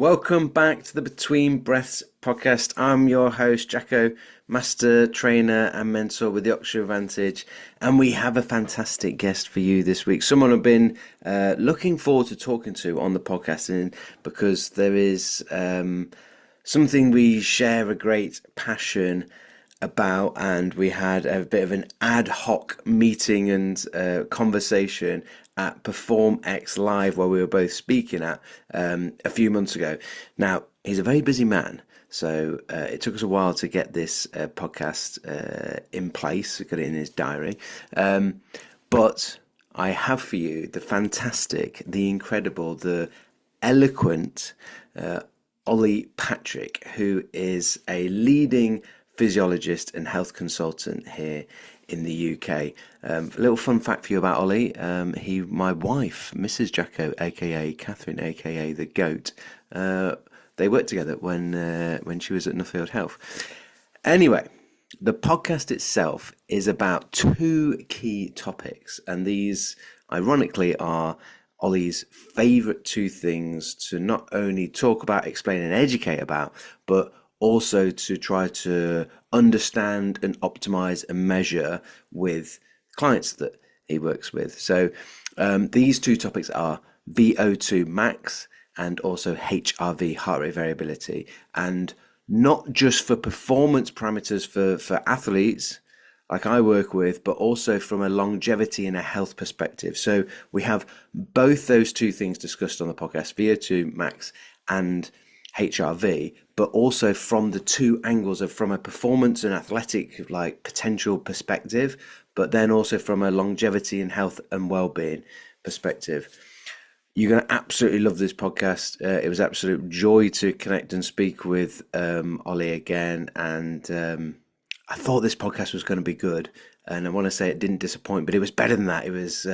Welcome back to the Between Breaths podcast. I'm your host, Jacko, master trainer and mentor with the Oxford Advantage, and we have a fantastic guest for you this week. Someone I've been looking forward to talking to on the podcast, and because there is something we share a great passion about, and we had a bit of an ad hoc meeting and conversation at Perform X Live where we were both speaking at a few months ago. Now, he's a very busy man, so it took us a while to get this podcast in place, got it in his diary. But I have for you the fantastic, the incredible, the eloquent Oli Patrick, who is a leading physiologist and health consultant here in the UK. A little fun fact for you about Oli: my wife, Mrs. Jacko, aka Catherine, aka the Goat, they worked together when she was at Nuffield Health. Anyway, the podcast itself is about two key topics, and these, ironically, are Oli's favourite two things to not only talk about, explain, and educate about, but also to try to understand and optimize and measure with clients that he works with. So these two topics are VO2 max and also HRV, heart rate variability, and not just for performance parameters for athletes like I work with, but also from a longevity and a health perspective. So we have both those two things discussed on the podcast, VO2 max and HRV, but also from the two angles of from a performance and athletic like potential perspective, but then also from a longevity and health and well-being perspective. You're going to absolutely love this podcast. It was absolute joy to connect and speak with Oli again, and I thought this podcast was going to be good, and I want to say it didn't disappoint, but it was better than that. It was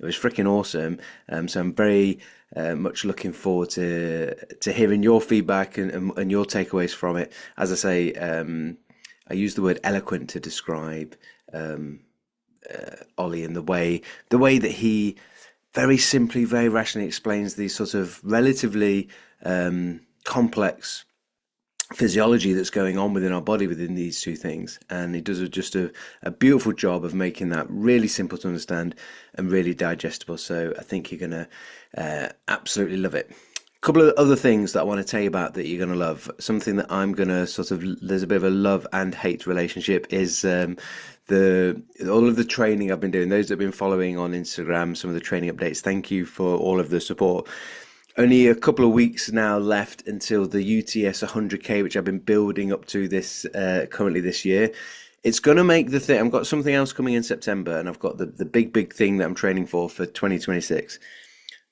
freaking awesome. So I'm very much looking forward to hearing your feedback and your takeaways from it. As I say, I use the word eloquent to describe Oli, and the way that he very simply, very rationally explains these sort of relatively complex physiology that's going on within our body within these two things, and he does just a beautiful job of making that really simple to understand and really digestible. So I think you're going to absolutely love it. A couple of other things that I want to tell you about that you're going to love. Something that I'm going to there's a bit of a love and hate relationship is all of the training I've been doing. Those that have been following on Instagram, some of the training updates, thank you for all of the support. Only a couple of weeks now left until the UTS 100k, which I've been building up to this currently this year. It's going to make the thing. I've got something else coming in September, and I've got the big thing that I'm training for 2026.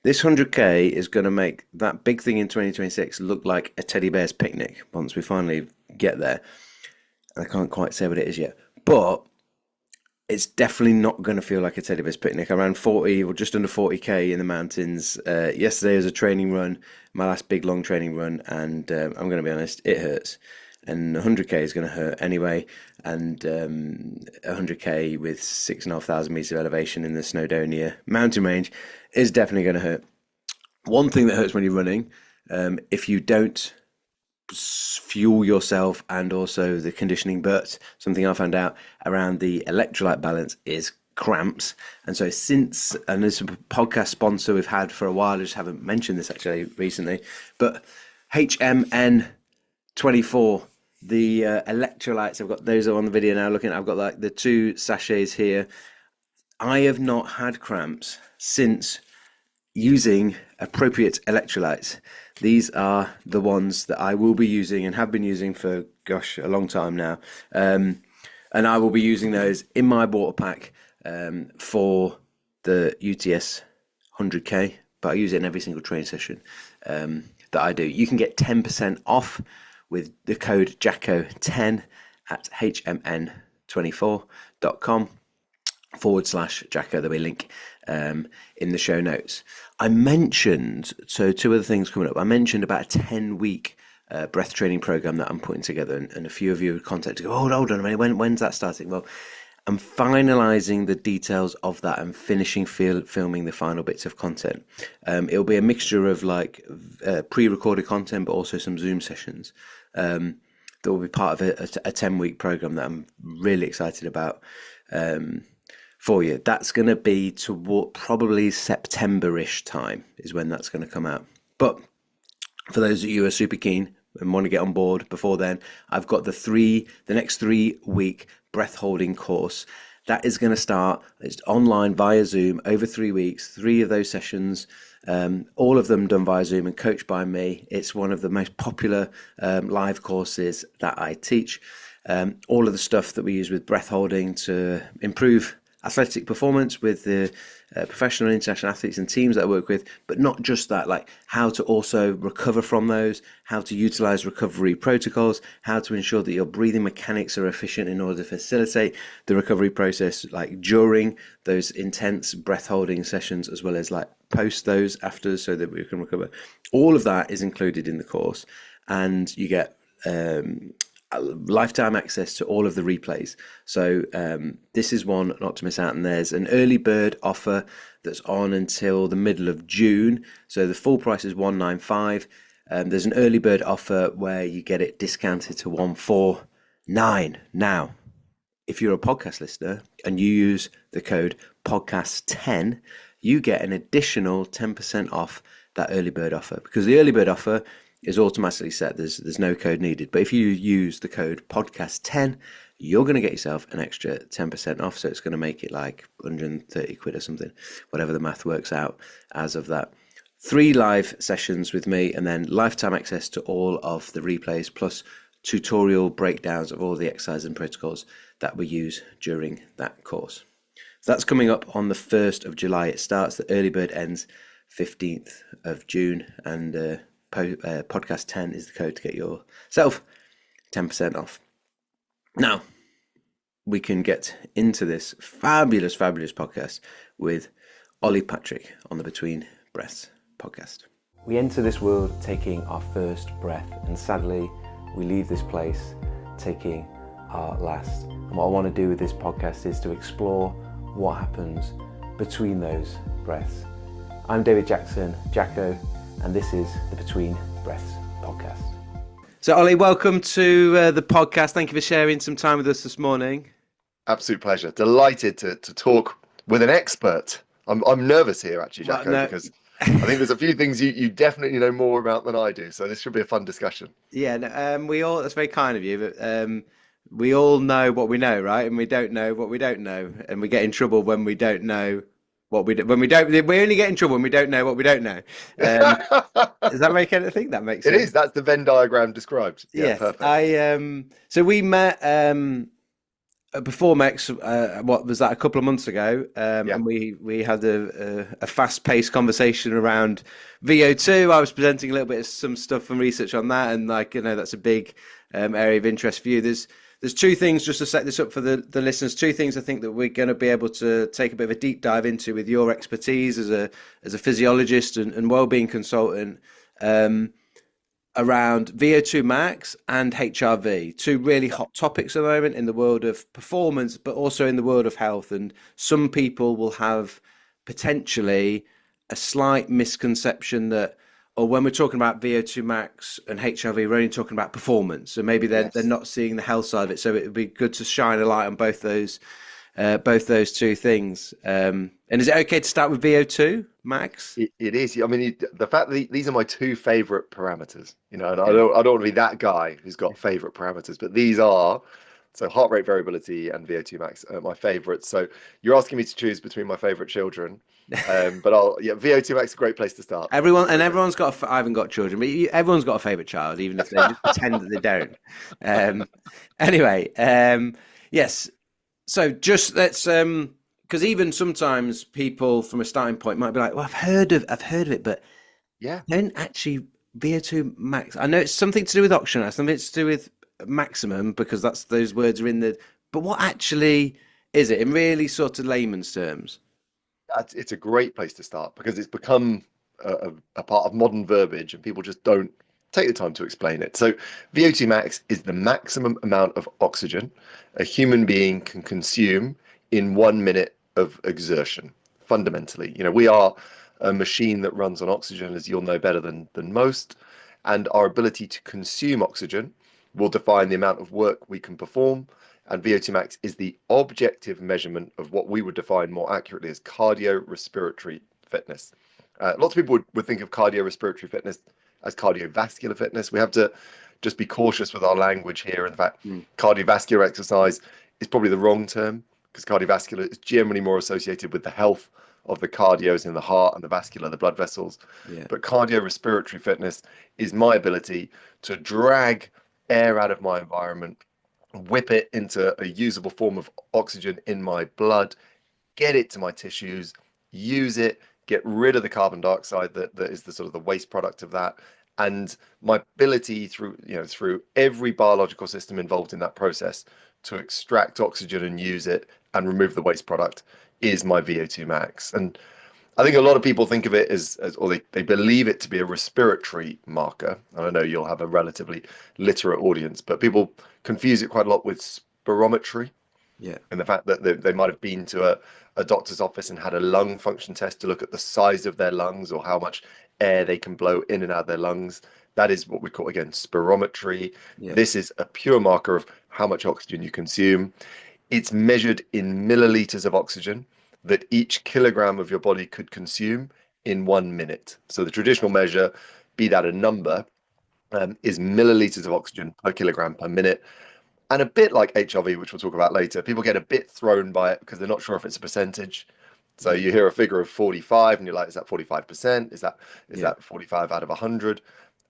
This 100k is going to make that big thing in 2026 look like a teddy bear's picnic once we finally get there. I can't quite say what it is yet, but it's definitely not going to feel like a teddy bear's picnic. I ran 40 or just under 40k in the mountains yesterday as a training run, my last big long training run, and I'm going to be honest, it hurts. And 100k is going to hurt anyway, and 100k with 6,500 meters of elevation in the Snowdonia mountain range is definitely going to hurt. One thing that hurts when you're running, if you don't fuel yourself and also the conditioning, but something I found out around the electrolyte balance is cramps. And so and there's a podcast sponsor we've had for a while, I just haven't mentioned this actually recently, but HMN24, the electrolytes, I've got those on the video now looking, I've got like the 2 sachets here. I have not had cramps since using appropriate electrolytes. These are the ones that I will be using and have been using for a long time now, and I will be using those in my water pack for the UTS 100k, but I use it in every single training session that I do. You can get 10% off with the code JACKO10 at hmn24.com/Jacko. There'll be a link in the show notes. I mentioned, so two other things coming up. I mentioned about a 10-week breath training program that I'm putting together, and a few of you contacted, go, hold on a minute, when's that starting? Well, I'm finalizing the details of that and finishing filming the final bits of content. It'll be a mixture of like pre-recorded content, but also some Zoom sessions. That will be part of a 10-week program that I'm really excited about for you. That's going to be toward probably September-ish time is when that's going to come out. But for those of you who are super keen and want to get on board before then, I've got the next 3-week breath holding course. That is going to start. It's online via Zoom over 3 weeks, 3 of those sessions, all of them done via Zoom and coached by me. It's one of the most popular live courses that I teach. All of the stuff that we use with breath holding to improve athletic performance with the professional and international athletes and teams that I work with, but not just that, like how to also recover from those, how to utilize recovery protocols, how to ensure that your breathing mechanics are efficient in order to facilitate the recovery process, like during those intense breath holding sessions, as well as like post those after, so that we can recover. All of that is included in the course, and you get lifetime access to all of the replays. So this is one not to miss out, and there's an early bird offer that's on until the middle of June. So the full price is $195. There's an early bird offer where you get it discounted to $149. Now, if you're a podcast listener and you use the code podcast10, you get an additional 10% off that early bird offer, because the early bird offer is automatically set. There's no code needed. But if you use the code podcast10, you're going to get yourself an extra 10% off. So it's going to make it like 130 quid or something, whatever the math works out as of that. 3 live sessions with me, and then lifetime access to all of the replays, plus tutorial breakdowns of all the exercises and protocols that we use during that course. So that's coming up on the 1st of July. It starts, the early bird ends 15th of June, and podcast 10 is the code to get yourself 10% off. Now we can get into this fabulous podcast with Oli Patrick on the Between Breaths podcast. We enter this world taking our first breath, and sadly we leave this place taking our last. And what I want to do with this podcast is to explore what happens between those breaths. I'm David Jackson, Jacko, and this is the Between Breaths podcast. So Oli, welcome to the podcast. Thank you for sharing some time with us this morning. Absolute pleasure. Delighted to talk with an expert. I'm nervous here actually, Jacko, because I think there's a few things you definitely know more about than I do. So this should be a fun discussion. Yeah, that's very kind of you, but we all know what we know, right? And we don't know what we don't know, and we get in trouble when we don't know what we do, we only get in trouble when we don't know what we don't know. Does that make anything? I think that makes sense. It is. That's the Venn diagram described. Yeah, yes, perfect. So we met before Mex. What was that? A couple of months ago, and we had a fast-paced conversation around VO2. I was presenting a little bit of some stuff and research on that, and that's a big area of interest for you. There's 2 things, just to set this up for the listeners, 2 things I think that we're going to be able to take a bit of a deep dive into with your expertise as a physiologist and wellbeing consultant around VO2 max and HRV, 2 really hot topics at the moment in the world of performance, but also in the world of health. And some people will have potentially a slight misconception that, or when we're talking about VO2 max and HRV, we're only talking about performance. So maybe they're not seeing the health side of it. So it would be good to shine a light on both those 2 things. And is it okay to start with VO2 max? It is. I mean, the fact that these are my 2 favorite parameters, and I don't want to be that guy who's got favorite parameters, but these are, so heart rate variability and VO2 max are my favorites. So you're asking me to choose between my favorite children. But VO2 max is a great place to start. Everyone's got I haven't got children, but everyone's got a favorite child, even if they just pretend that they don't. Yes. So just let's because even sometimes people from a starting point might be like, well, I've heard of it, but don't actually VO2 max. I know it's something to do with oxygen, something to do with maximum, because those words are in the. But what actually is it in really sort of layman's terms? It's a great place to start, because it's become a part of modern verbiage, and people just don't take the time to explain it. So VO2 max is the maximum amount of oxygen a human being can consume in 1 minute of exertion. Fundamentally, we are a machine that runs on oxygen, as you'll know better than most, and our ability to consume oxygen will define the amount of work we can perform. And VO2 max is the objective measurement of what we would define more accurately as cardiorespiratory fitness. Lots of people would think of cardiorespiratory fitness as cardiovascular fitness. We have to just be cautious with our language here. In fact, cardiovascular exercise is probably the wrong term, because cardiovascular is generally more associated with the health of the cardios in the heart and the vascular, the blood vessels. Yeah. But cardiorespiratory fitness is my ability to drag air out of my environment, whip it into a usable form of oxygen in my blood, get it to my tissues, use it, get rid of the carbon dioxide that is the sort of the waste product of that. And my ability through every biological system involved in that process to extract oxygen and use it and remove the waste product is my VO2 max. And I think a lot of people think of it as or they believe it to be a respiratory marker. And I know you'll have a relatively literate audience, but people confuse it quite a lot with spirometry. Yeah. And the fact that they might have been to a doctor's office and had a lung function test to look at the size of their lungs or how much air they can blow in and out of their lungs. That is what we call, again, spirometry. Yeah. This is a pure marker of how much oxygen you consume. It's measured in milliliters of oxygen that each kilogram of your body could consume in 1 minute. So the traditional measure, be that a number, is milliliters of oxygen per kilogram per minute. And a bit like HRV, which we'll talk about later, people get a bit thrown by it because they're not sure if it's a percentage. So you hear a figure of 45 and you're like, is that 45%? Is that 45 out of 100?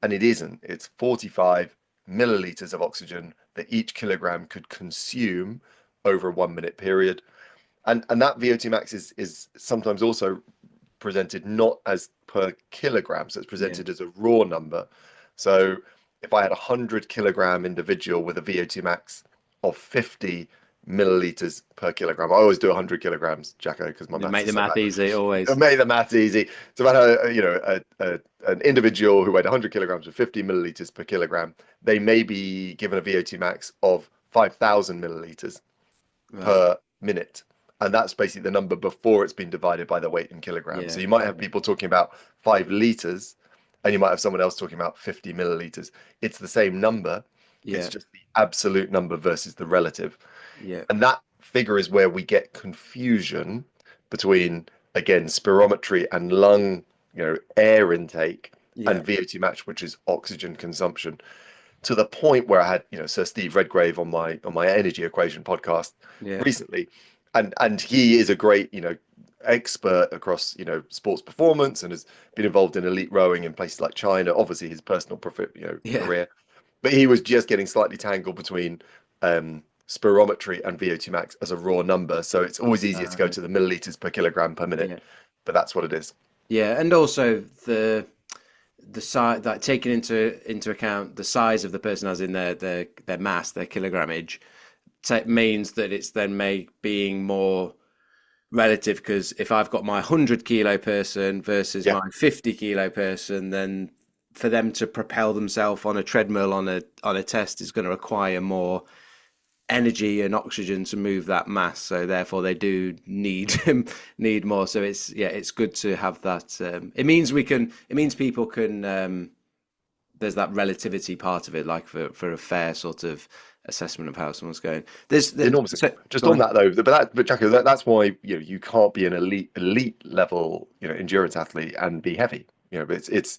And it isn't. It's 45 milliliters of oxygen that each kilogram could consume over a 1 minute period. And that VO2 max is sometimes also presented not as per kilogram, so it's presented as a raw number. So if I had a 100 kilogram individual with a VO2 max of 50 milliliters per kilogram, I always do 100 kilograms, Jacko, because my math Make the math easy always. Make the math easy. So if I had an individual who weighed 100 kilograms with 50 milliliters per kilogram, they may be given a VO2 max of 5,000 milliliters per minute. And that's basically the number before it's been divided by the weight in kilograms. Yeah. So you might have people talking about 5 liters, and you might have someone else talking about 50 milliliters. It's the same number. Yeah. It's just the absolute number versus the relative. Yeah. And that figure is where we get confusion between, again, spirometry and lung, air intake, and VO2 max, which is oxygen consumption. To the point where I had, Sir Steve Redgrave on my Energy Equation podcast recently, and he is a great, expert across, sports performance and has been involved in elite rowing in places like China. Obviously, his personal profit, career, but he was just getting slightly tangled between spirometry and VO2 max as a raw number. So it's always easier to go to the milliliters per kilogram per minute, but that's what it is. Yeah, and also the size, that taking into account the size of the person as in their mass, their kilogramage, means that it's then being more relative, because if I've got my 100 kilo person versus my 50 kilo person, then for them to propel themselves on a treadmill on a test is going to require more energy and oxygen to move that mass, so therefore they do need more. So it's good to have that. It means people can there's that relativity part of it, like for a fair sort of assessment of how someone's going. There's enormous. Just on that though, but Jacko, that's why you can't be an elite level endurance athlete and be heavy. It's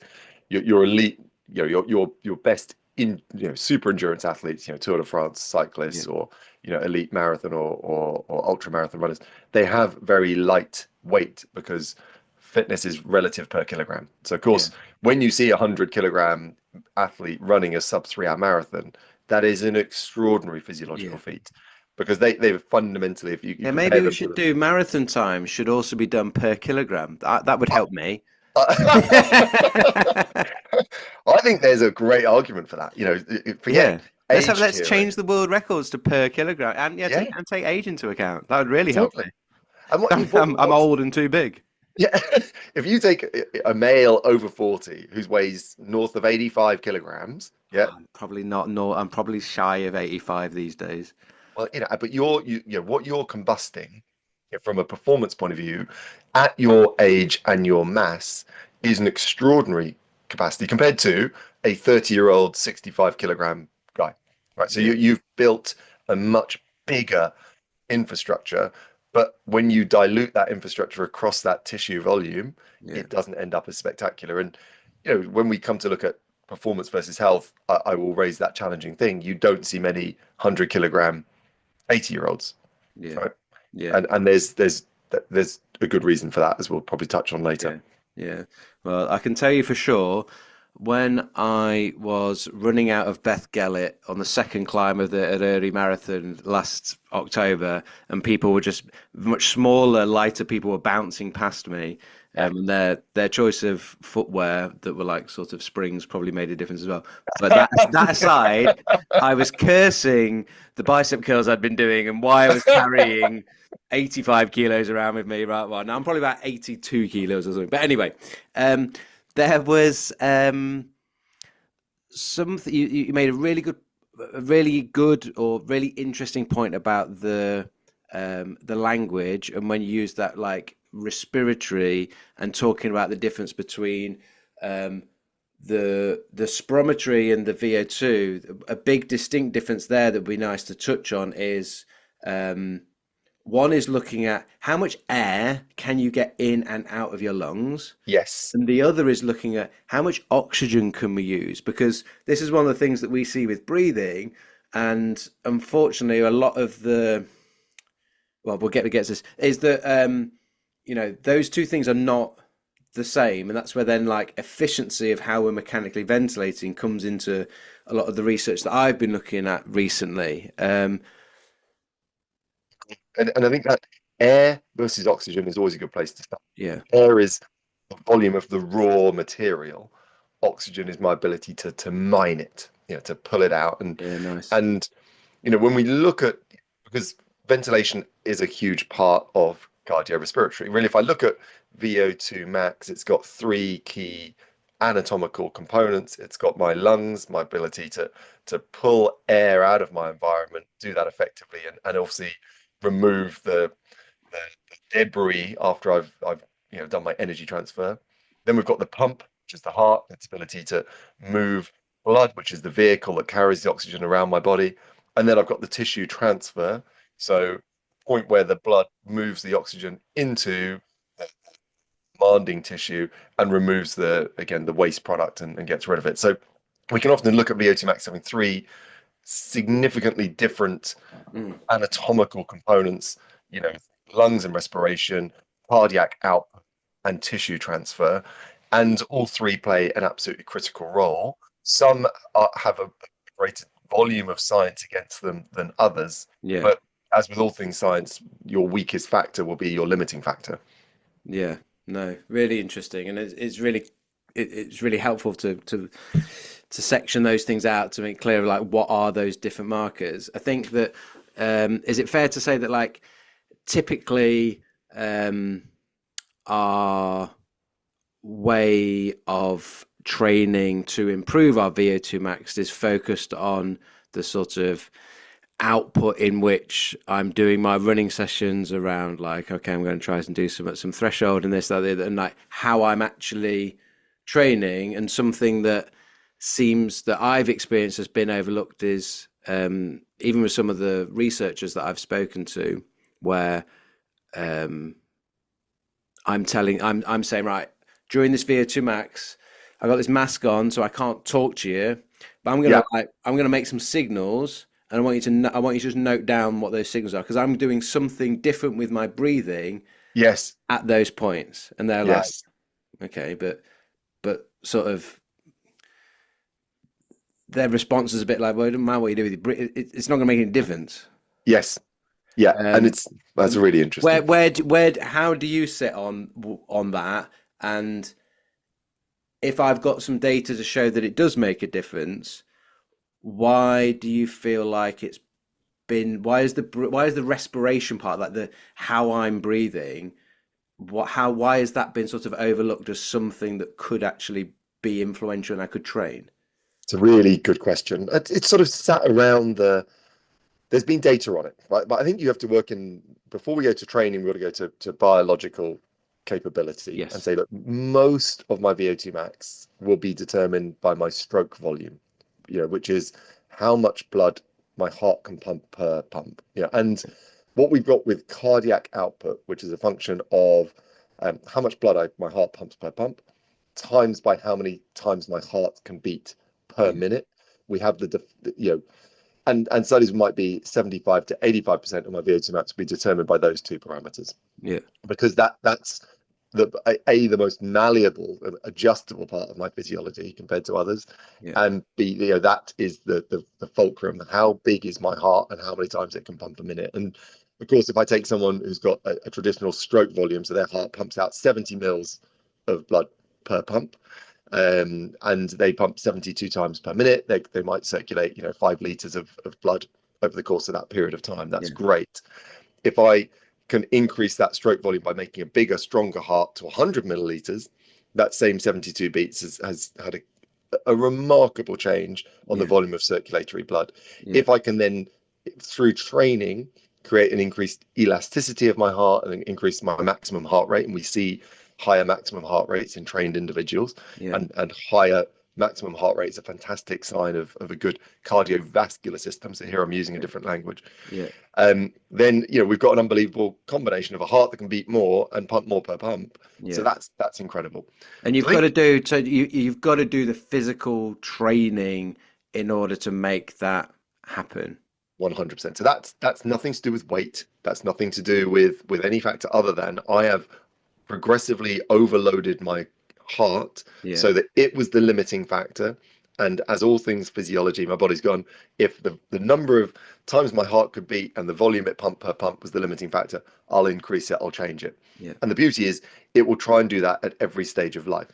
you're elite. Your best in super endurance athletes, Tour de France cyclists or elite marathon or ultra marathon runners. They have very light weight because fitness is relative per kilogram. So of course, when you see a 100 kilogram athlete running a sub 3 hour marathon, that is an extraordinary physiological feat, because they fundamentally, if you maybe we should do marathon time should also be done per kilogram. That would help me. I think there's a great argument for that. Let's change the world records to per kilogram, and take age into account. That would really help me. And I'm old and too big. Yeah, if you take a male over 40 who weighs north of 85 kilograms, yeah, I'm probably not. No, I'm probably shy of 85 these days. well, but what you're combusting from a performance point of view at your age and your mass is an extraordinary capacity compared to a 30-year-old 65 kilogram guy, right? So Yeah, you've built a much bigger infrastructure, but when you dilute that infrastructure across that tissue volume, yeah, it doesn't end up as spectacular. And when we come to look at performance versus health, I will raise that challenging thing. You don't see many 100-kilogram 80-year-olds, yeah, right? yeah. And there's a good reason for that, as we'll probably touch on later. Yeah, yeah. Well, I can tell you for sure, when I was running out of Beth Gellet on the second climb of the Early Marathon last October, and people were just much smaller, lighter people were bouncing past me, Yeah. and their choice of footwear that were like sort of springs probably made a difference as well. But that aside, I was cursing the bicep curls I'd been doing and why I was carrying 85 kilos around with me right well now I'm probably about 82 kilos or something, but anyway, um there was something you made a really good or really interesting point about the language, and when you use that like respiratory and talking about the difference between um the spirometry and the VO2. A big distinct difference there that would be nice to touch on is um one is looking at how much air can you get in and out of your lungs, Yes. and the other is looking at how much oxygen can we use, because this is one of the things that we see with breathing, and unfortunately a lot of the well we'll get to this is that those two things are not the same, and that's where then like efficiency of how we're mechanically ventilating comes into a lot of the research that I've been looking at recently. And I think that air versus oxygen is always a good place to start. Yeah, Air is the volume of the raw material. Oxygen is my ability to mine it, to pull it out. yeah, nice. And when we look at, because ventilation is a huge part of cardiorespiratory. Really, if I look at VO2 max, it's got three key anatomical components. It's got my lungs, my ability to pull air out of my environment, do that effectively, and obviously remove the debris after I've done my energy transfer. Then we've got the pump, which is the heart, its ability to move blood, which is the vehicle that carries the oxygen around my body. And then I've got the tissue transfer. So point where the blood moves the oxygen into the demanding tissue and removes the waste product and gets rid of it. So we can often look at VO2 max having three significantly different Mm, anatomical components, you know, lungs and respiration, cardiac output, and tissue transfer. And all three play an absolutely critical role. Some have a greater volume of science against them than others. yeah. But as with all things science, your weakest factor will be your limiting factor. Yeah, no, really interesting, and it's really helpful to section those things out to make clear like what are those different markers. I think that is it fair to say that like typically our way of training to improve our VO2 max is focused on the sort of output in which I'm doing my running sessions around like, okay, I'm going to try and do some threshold and this, that, the other, and like how I'm actually training. And something that seems that I've experienced has been overlooked is even with some of the researchers that I've spoken to, where um, I'm saying, right, during this VO2 max, I got this mask on, so I can't talk to you, but Yeah. I'm gonna make some signals, and I want you to just note down what those signals are, because I'm doing something different with my breathing Yes. at those points. And they're like, Yes. okay, but sort of their response is a bit like, well, it doesn't matter what you do with your breathing, it's not gonna make any difference. Yes. Yeah. And Um, that's really interesting. how do you sit on that? And if I've got some data to show that it does make a difference, why do you feel like it's been? Why is the respiration part, like the how I'm breathing? why has that been sort of overlooked as something that could actually be influential and I could train? It's a really good question. It's sort of sat around there's been data on it, right? But I think you have to work in, before we go to training, we've got to go to biological capability and Yes. say, look, most of my VO2 max will be determined by my stroke volume, which is how much blood my heart can pump per pump. And what we've got with cardiac output, which is a function of how much blood my heart pumps per pump, times by how many times my heart can beat per Yeah. minute. We have and studies might be 75 to 85% of my VO2 max will be determined by those two parameters, Yeah. because that's the most malleable and adjustable part of my physiology compared to others, Yeah. and B, that is the fulcrum. How big is my heart and how many times it can pump a minute? And of course, if I take someone who's got a traditional stroke volume, so their heart pumps out 70 mils of blood per pump, and they pump 72 times per minute, they might circulate 5 liters of blood over the course of that period of time. That's Yeah. great. If I can increase that stroke volume by making a bigger, stronger heart to 100 milliliters, that same 72 beats has had a remarkable change on the Yeah. volume of circulatory blood. Yeah. If I can then, through training, create an increased elasticity of my heart and increase my maximum heart rate, and we see higher maximum heart rates in trained individuals, Yeah. and higher maximum heart rate is a fantastic sign of a good cardiovascular system. So here I'm using a different language. Yeah. Then we've got an unbelievable combination of a heart that can beat more and pump more per pump. So Yeah. that's incredible. And So you've I got think to do so you've got to do the physical training in order to make that happen. 100%. So that's nothing to do with weight. That's nothing to do with any factor other than I have progressively overloaded my heart Yeah. so that it was the limiting factor. And as all things physiology, my body's gone, if the number of times my heart could beat and the volume it pumped per pump was the limiting factor, I'll increase it, I'll change it. Yeah. And the beauty is it will try and do that at every stage of life.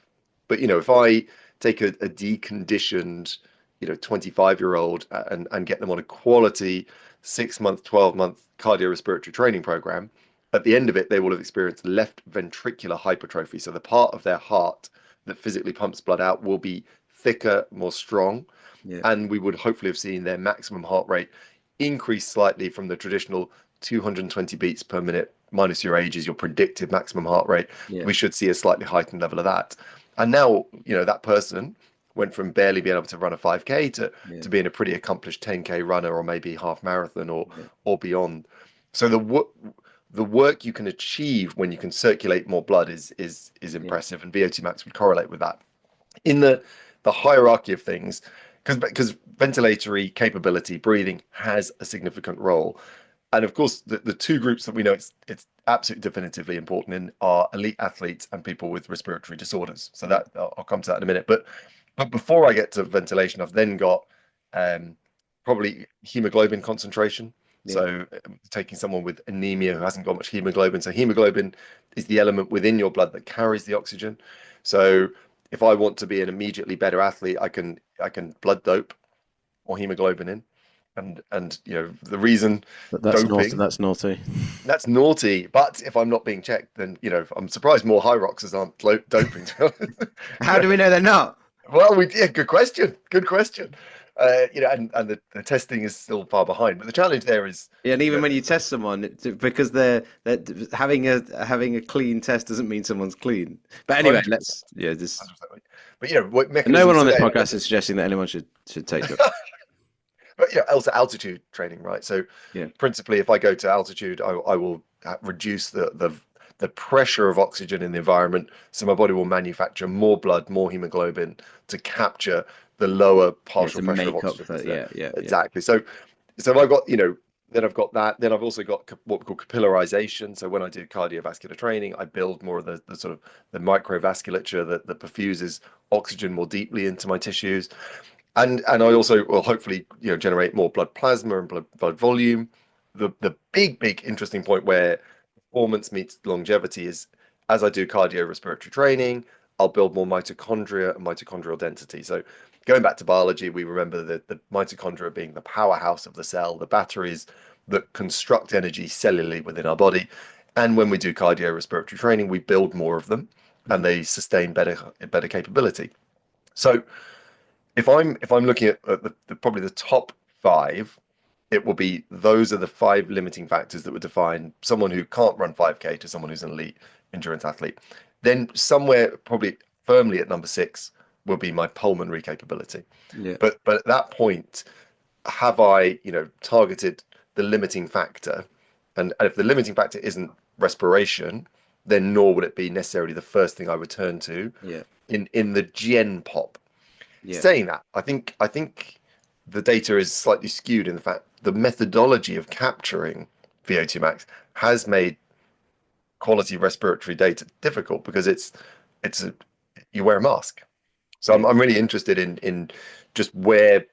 But if I take a deconditioned 25-year-old and get them on a quality 6-month, 12-month cardiorespiratory training program, at the end of it, they will have experienced left ventricular hypertrophy. So the part of their heart that physically pumps blood out will be thicker, more strong, Yeah. and we would hopefully have seen their maximum heart rate increase slightly from the traditional 220 beats per minute minus your age is your predicted maximum heart rate. Yeah. We should see a slightly heightened level of that. And now, that person went from barely being able to run a 5K Yeah. to being a pretty accomplished 10K runner, or maybe half marathon, Yeah. or beyond. So the work you can achieve when you can circulate more blood is Yeah. impressive, and VO2 max would correlate with that. In the hierarchy of things, because ventilatory capability, breathing has a significant role. And of course, the two groups that we know it's absolutely definitively important in are elite athletes and people with respiratory disorders. So that I'll come to that in a minute. But before I get to ventilation, I've then got probably hemoglobin concentration. Yeah. So taking someone with anemia who hasn't got much hemoglobin. So hemoglobin is the element within your blood that carries the oxygen. So if I want to be an immediately better athlete, I can blood dope or hemoglobin in. And the reason But that's naughty. doping, That's naughty. that's naughty. But if I'm not being checked, then I'm surprised more high roxers aren't doping. How do we know they're not? Well, yeah, good question. Good question. And the testing is still far behind. But the challenge there is, Yeah, and you even know, when you test someone, because they're having a clean test doesn't mean someone's clean. But anyway, 100%, let's yeah, this 100%. But what and no one mechanisms? on So this there, podcast is suggesting that anyone should take them. but also altitude training, right? So Yeah. principally, if I go to altitude, I will reduce the pressure of oxygen in the environment, so my body will manufacture more blood, more hemoglobin to capture the lower Yeah, partial to pressure of make up oxygen for that's there. yeah. Exactly. So I've got, then I've got that. Then I've also got what we call capillarization. So when I do cardiovascular training, I build more of the sort of the microvasculature that perfuses oxygen more deeply into my tissues. And I also will hopefully generate more blood plasma and blood volume. The big interesting point where performance meets longevity is, as I do cardiorespiratory training, I'll build more mitochondria and mitochondrial density. So going back to biology, we remember the mitochondria being the powerhouse of the cell, the batteries that construct energy cellularly within our body. And when we do cardiorespiratory training, we build more of them, and they sustain better capability. So if I'm looking at probably the top five, it will be those are the five limiting factors that would define someone who can't run 5K to someone who's an elite endurance athlete. Then somewhere probably firmly at number six will be my pulmonary capability. Yeah. But at that point, have I, targeted the limiting factor? And if the limiting factor isn't respiration, then nor would it be necessarily the first thing I would turn to Yeah. in the gen pop. Yeah. Saying that, I think the data is slightly skewed in the fact the methodology of capturing VO2 max has made quality respiratory data difficult because you wear a mask. So Yeah. I'm really interested in just where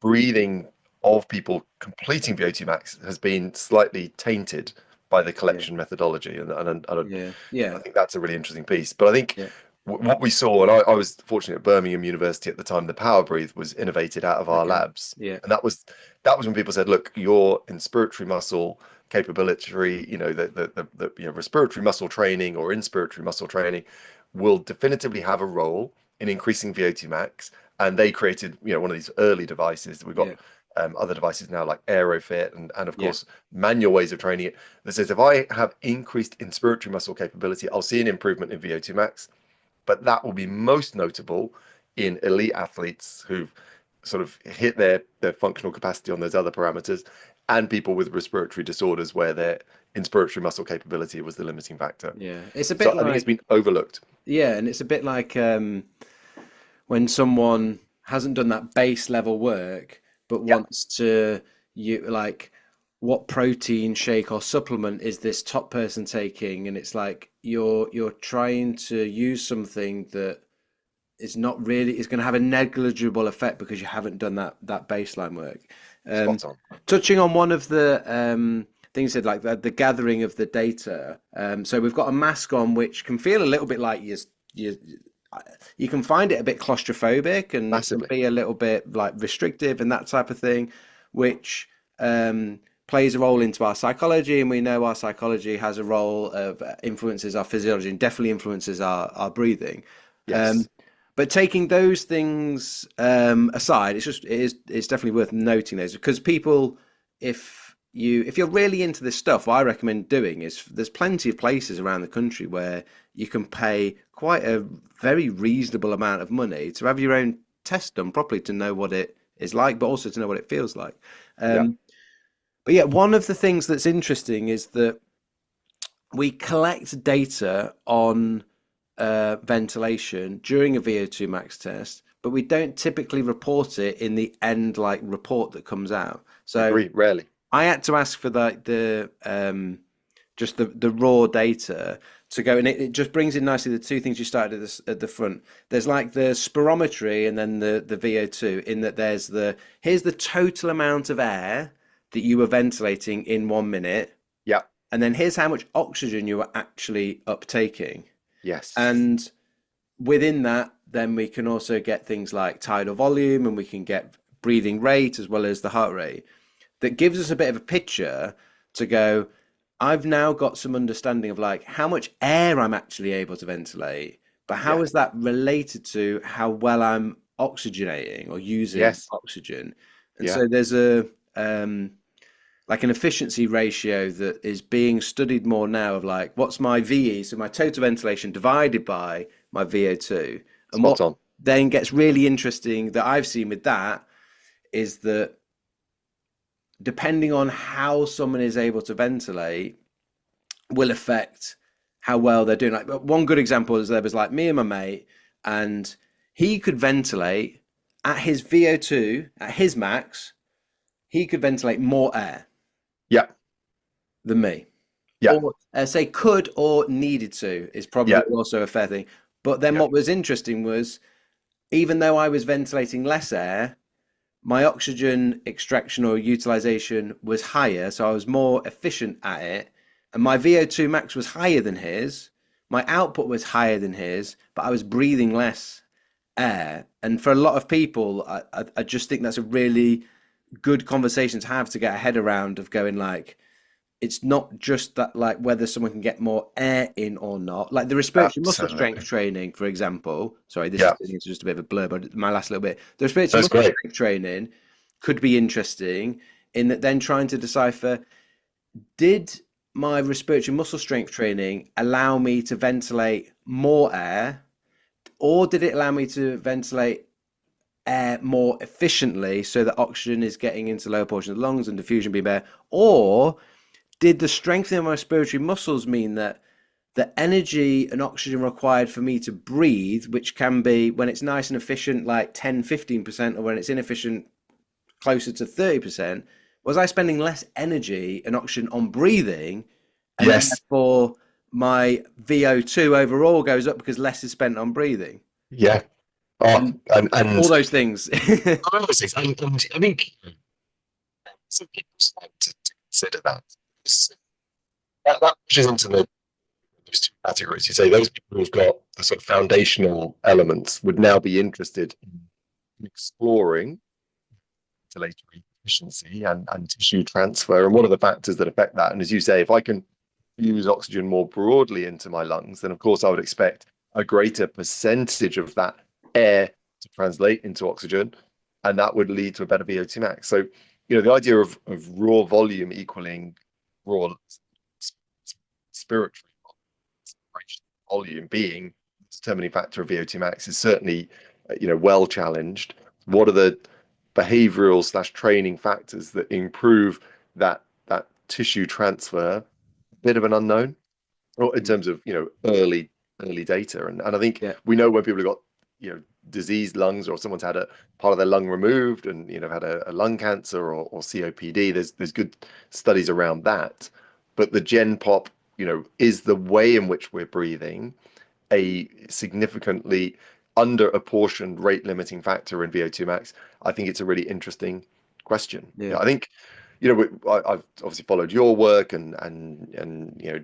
breathing of people completing VO2 max has been slightly tainted by the Yeah. collection methodology, and Yeah. I Yeah. think that's a really interesting piece. But I think Yeah. what we saw, and I was fortunate at Birmingham University at the time, the Power Breathe was innovated out of our Okay. labs, Yeah. and that was when people said, look, your inspiratory muscle capability, the respiratory muscle training or inspiratory muscle training will definitively have a role in increasing VO2 max. And they created, one of these early devices. We've got Yeah. other devices now like Aerofit and of Yeah. course manual ways of training it that says if I have increased inspiratory muscle capability, I'll see an improvement in VO2 max. But that will be most notable in elite athletes who've sort of hit their functional capacity on those other parameters, and people with respiratory disorders where their inspiratory muscle capability was the limiting factor. Yeah. It's a So bit I think it's like, been overlooked. yeah, and it's a bit like when someone hasn't done that base level work but Yeah, wants to, you like, what protein shake or supplement is this top person taking, and it's like you're trying to use something that is not really is going to have a negligible effect because you haven't done that baseline work. um spot on. Touching on one of the things you said, like the gathering of the data, so we've got a mask on which can feel a little bit like you you can find it a bit claustrophobic, and it can Massively. be a little bit like restrictive and that type of thing, which plays a role into our psychology. And we know our psychology has a role of influences our physiology and definitely influences our breathing. Um, Yes. but taking those things aside, it's definitely worth noting those, because people, if you're really into this stuff, what I recommend doing is there's plenty of places around the country where you can pay quite a very reasonable amount of money to have your own test done properly to know what it is like, but also to know what it feels like. Yeah. Um, but yeah, one of the things that's interesting is that we collect data on ventilation during a VO2 max test, but we don't typically report it in the end like report that comes out. So Agree. Rarely. I had to ask for the just the raw data to go, and it just brings in nicely the two things you started at the front. There's like the spirometry and then the VO2, in that here's the total amount of air that you were ventilating in 1 minute, Yeah. and then here's how much oxygen you were actually uptaking. Yes. And within that, then we can also get things like tidal volume, and we can get breathing rate as well as the heart rate. That gives us a bit of a picture to go, I've now got some understanding of like how much air I'm actually able to ventilate, but how Yeah. is that related to how well I'm oxygenating or using Yes. oxygen? And Yeah. so there's a like an efficiency ratio that is being studied more now of like what's my VE, so my total ventilation divided by my VO2. And Spot what on. then gets really interesting that I've seen with that is that depending on how someone is able to ventilate will affect how well they're doing. Like one good example is there was like me and my mate, and he could ventilate at his VO2 at his max. He could ventilate more air Yeah. than me, Yeah. or say could or needed to is probably Yeah. also a fair thing. But then Yeah. what was interesting was even though I was ventilating less air, my oxygen extraction or utilization was higher, so I was more efficient at it, and my VO2 max was higher than his. My output was higher than his, but I was breathing less air. And for a lot of people, I just think that's a really good conversation to have to get a head around of going like, it's not just that like whether someone can get more air in or not. Like the respiratory muscle strength Absolutely. training, for example. Sorry, this is Yeah, turning into just a bit of a blur, but my last little bit. The respiratory that's muscle great. strength training could be interesting in that then trying to decipher did my respiratory muscle strength training allow me to ventilate more air, or did it allow me to ventilate air more efficiently so that oxygen is getting into lower portions of the lungs and diffusion being better? Or did the strengthening of my respiratory muscles mean that the energy and oxygen required for me to breathe, which can be when it's nice and efficient, like 10-15%, or when it's inefficient, closer to 30%, was I spending less energy and oxygen on breathing, and Yes. therefore my VO2 overall goes up because less is spent on breathing? Yeah. Oh, And and all those things. all those things. And I think some people start to consider that. That pushes into those two categories. You say those people who've got the sort of foundational elements would now be interested in exploring ventilatory efficiency and tissue transfer and what are the factors that affect that. And as you say, if I can use oxygen more broadly into my lungs, then of course I would expect a greater percentage of that air to translate into oxygen, and that would lead to a better VO2 max. So, the idea of raw volume equaling raw respiratory volume being the determining factor of VO2 max is certainly, well challenged. What are the behavioral slash training factors that improve that tissue transfer? Bit of an unknown, or in terms of early data, and I think Yeah, we know when people have got diseased lungs or someone's had a part of their lung removed and had a lung cancer or COPD. There's good studies around that, but the gen pop is the way in which we're breathing a significantly under apportioned rate limiting factor in VO2 max. I think it's a really interesting question. yeah, Yeah, I think I've obviously followed your work and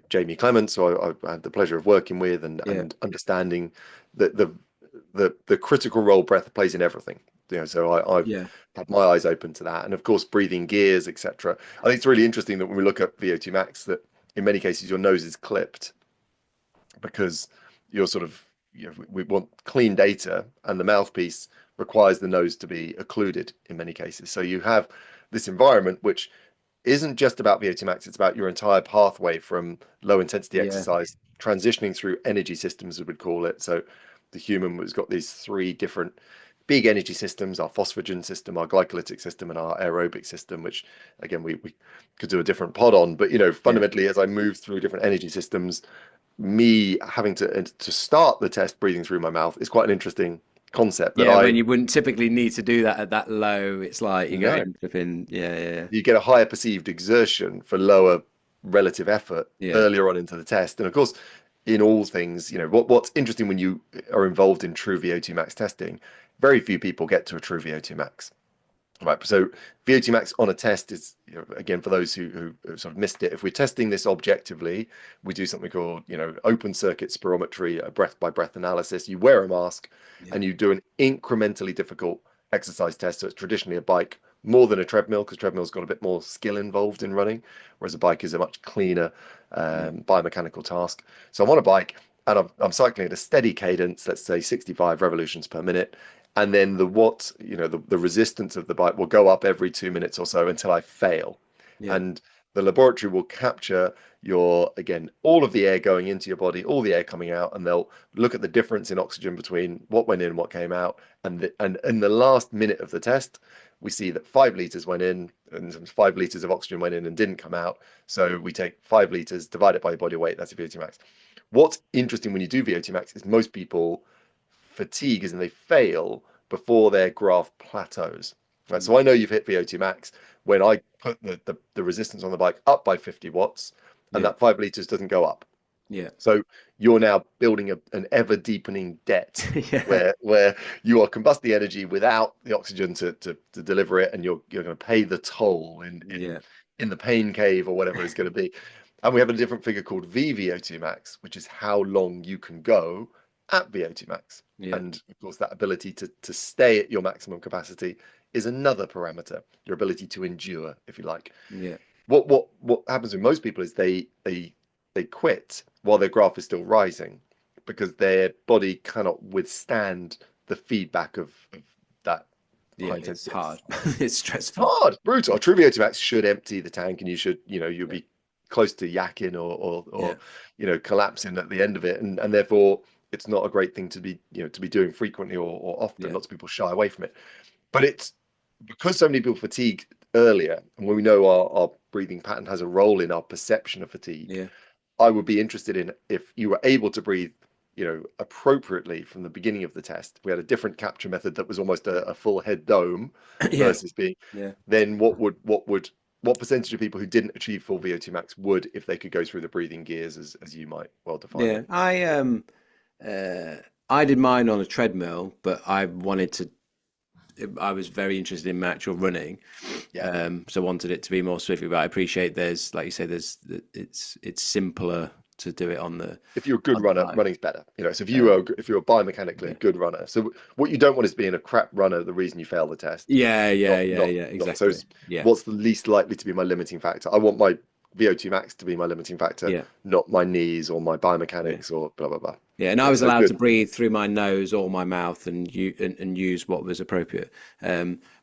Jamie Clements, so I had the pleasure of working with yeah, and understanding the critical role breath plays in everything. So I've yeah, had my eyes open to that, and of course breathing gears, etc. I think it's really interesting that when we look at VO2 max, that in many cases your nose is clipped because you're sort of we want clean data, and the mouthpiece requires the nose to be occluded in many cases. So you have this environment which isn't just about VO2 max, it's about your entire pathway from low intensity yeah, exercise transitioning through energy systems, as we'd call it. So the human has got these three different big energy systems: our phosphagen system, our glycolytic system, and our aerobic system, which again we could do a different pod on. But yeah. fundamentally, as I move through different energy systems, me having to start the test breathing through my mouth is quite an interesting concept that Yeah, when I you wouldn't typically need to do that at that low, it's like you're know. going flipping. Yeah, yeah, You get a higher perceived exertion for lower relative effort yeah, earlier on into the test. And of course, in all things, what's interesting when you are involved in true VO2 max testing, very few people get to a true VO2 max. Right. So VO2 max on a test is, again, for those who sort of missed it, if we're testing this objectively, we do something called, open circuit spirometry, a breath by breath analysis. You wear a mask yeah, and you do an incrementally difficult exercise test. So it's traditionally a bike more than a treadmill, because treadmill's got a bit more skill involved in running, whereas a bike is a much cleaner yeah, biomechanical task. So I'm on a bike and I'm cycling at a steady cadence, let's say 65 revolutions per minute, and then the resistance of the bike will go up every 2 minutes or so until I fail. yeah, And the laboratory will capture again, all of the air going into your body, all the air coming out, and they'll look at the difference in oxygen between what went in and what came out. And in the last minute of the test, we see that 5 liters went in and 5 liters of oxygen went in and didn't come out. So we take 5 liters, divide it by your body weight, that's your VO2 max. What's interesting when you do VO2 max is most people fatigue as in they fail before their graph plateaus. Right. mm, So I know you've hit VO2 max when I put the resistance on the bike up by 50 watts and yeah, that 5 liters doesn't go up. yeah, So you're now building an ever deepening debt yeah, where you are combusting energy without the oxygen to deliver it, and you're going to pay the toll yeah, in the pain cave or whatever it's going to be. And we have a different figure called VVO2 max, which is how long you can go at VO2 max. yeah, And of course, that ability to stay at your maximum capacity is another parameter, your ability to endure, if you like. yeah. what happens with most people is they quit while their graph is still rising because their body cannot withstand the feedback of that Yeah, high it's intensity. hard. It's stressful. Hard, brutal. A true VO2 max should empty the tank, and you should, you'll be close to yakking Yeah, or collapsing at the end of it, and therefore it's not a great thing to be to be doing frequently or often. yeah, Lots of people shy away from it, but it's because so many people fatigue earlier, and when we know our breathing pattern has a role in our perception of fatigue. yeah, I would be interested in if you were able to breathe, appropriately from the beginning of the test. We had a different capture method that was almost a full head dome yeah, versus being. yeah. Then what percentage of people who didn't achieve full VO2 max would if they could go through the breathing gears as you might well define Yeah, them? uh, I did mine on a treadmill, but I was very interested in actual running, Yeah. so I wanted it to be more swiftly. But I appreciate there's, like you say, it's simpler to do it If you're a good on the runner, bike. running's better. So Um, if you're a biomechanically yeah, good runner, so what you don't want is being a crap runner, the reason you fail the test. yeah, yeah, Not yeah, not yeah, not so exactly. Yeah, what's the least likely to be my limiting factor? I want my VO2 max to be my limiting factor, yeah, not my knees or my yeah. biomechanics or blah blah blah. Yeah, and I was So allowed to good. breathe through my nose or my mouth and use what was appropriate.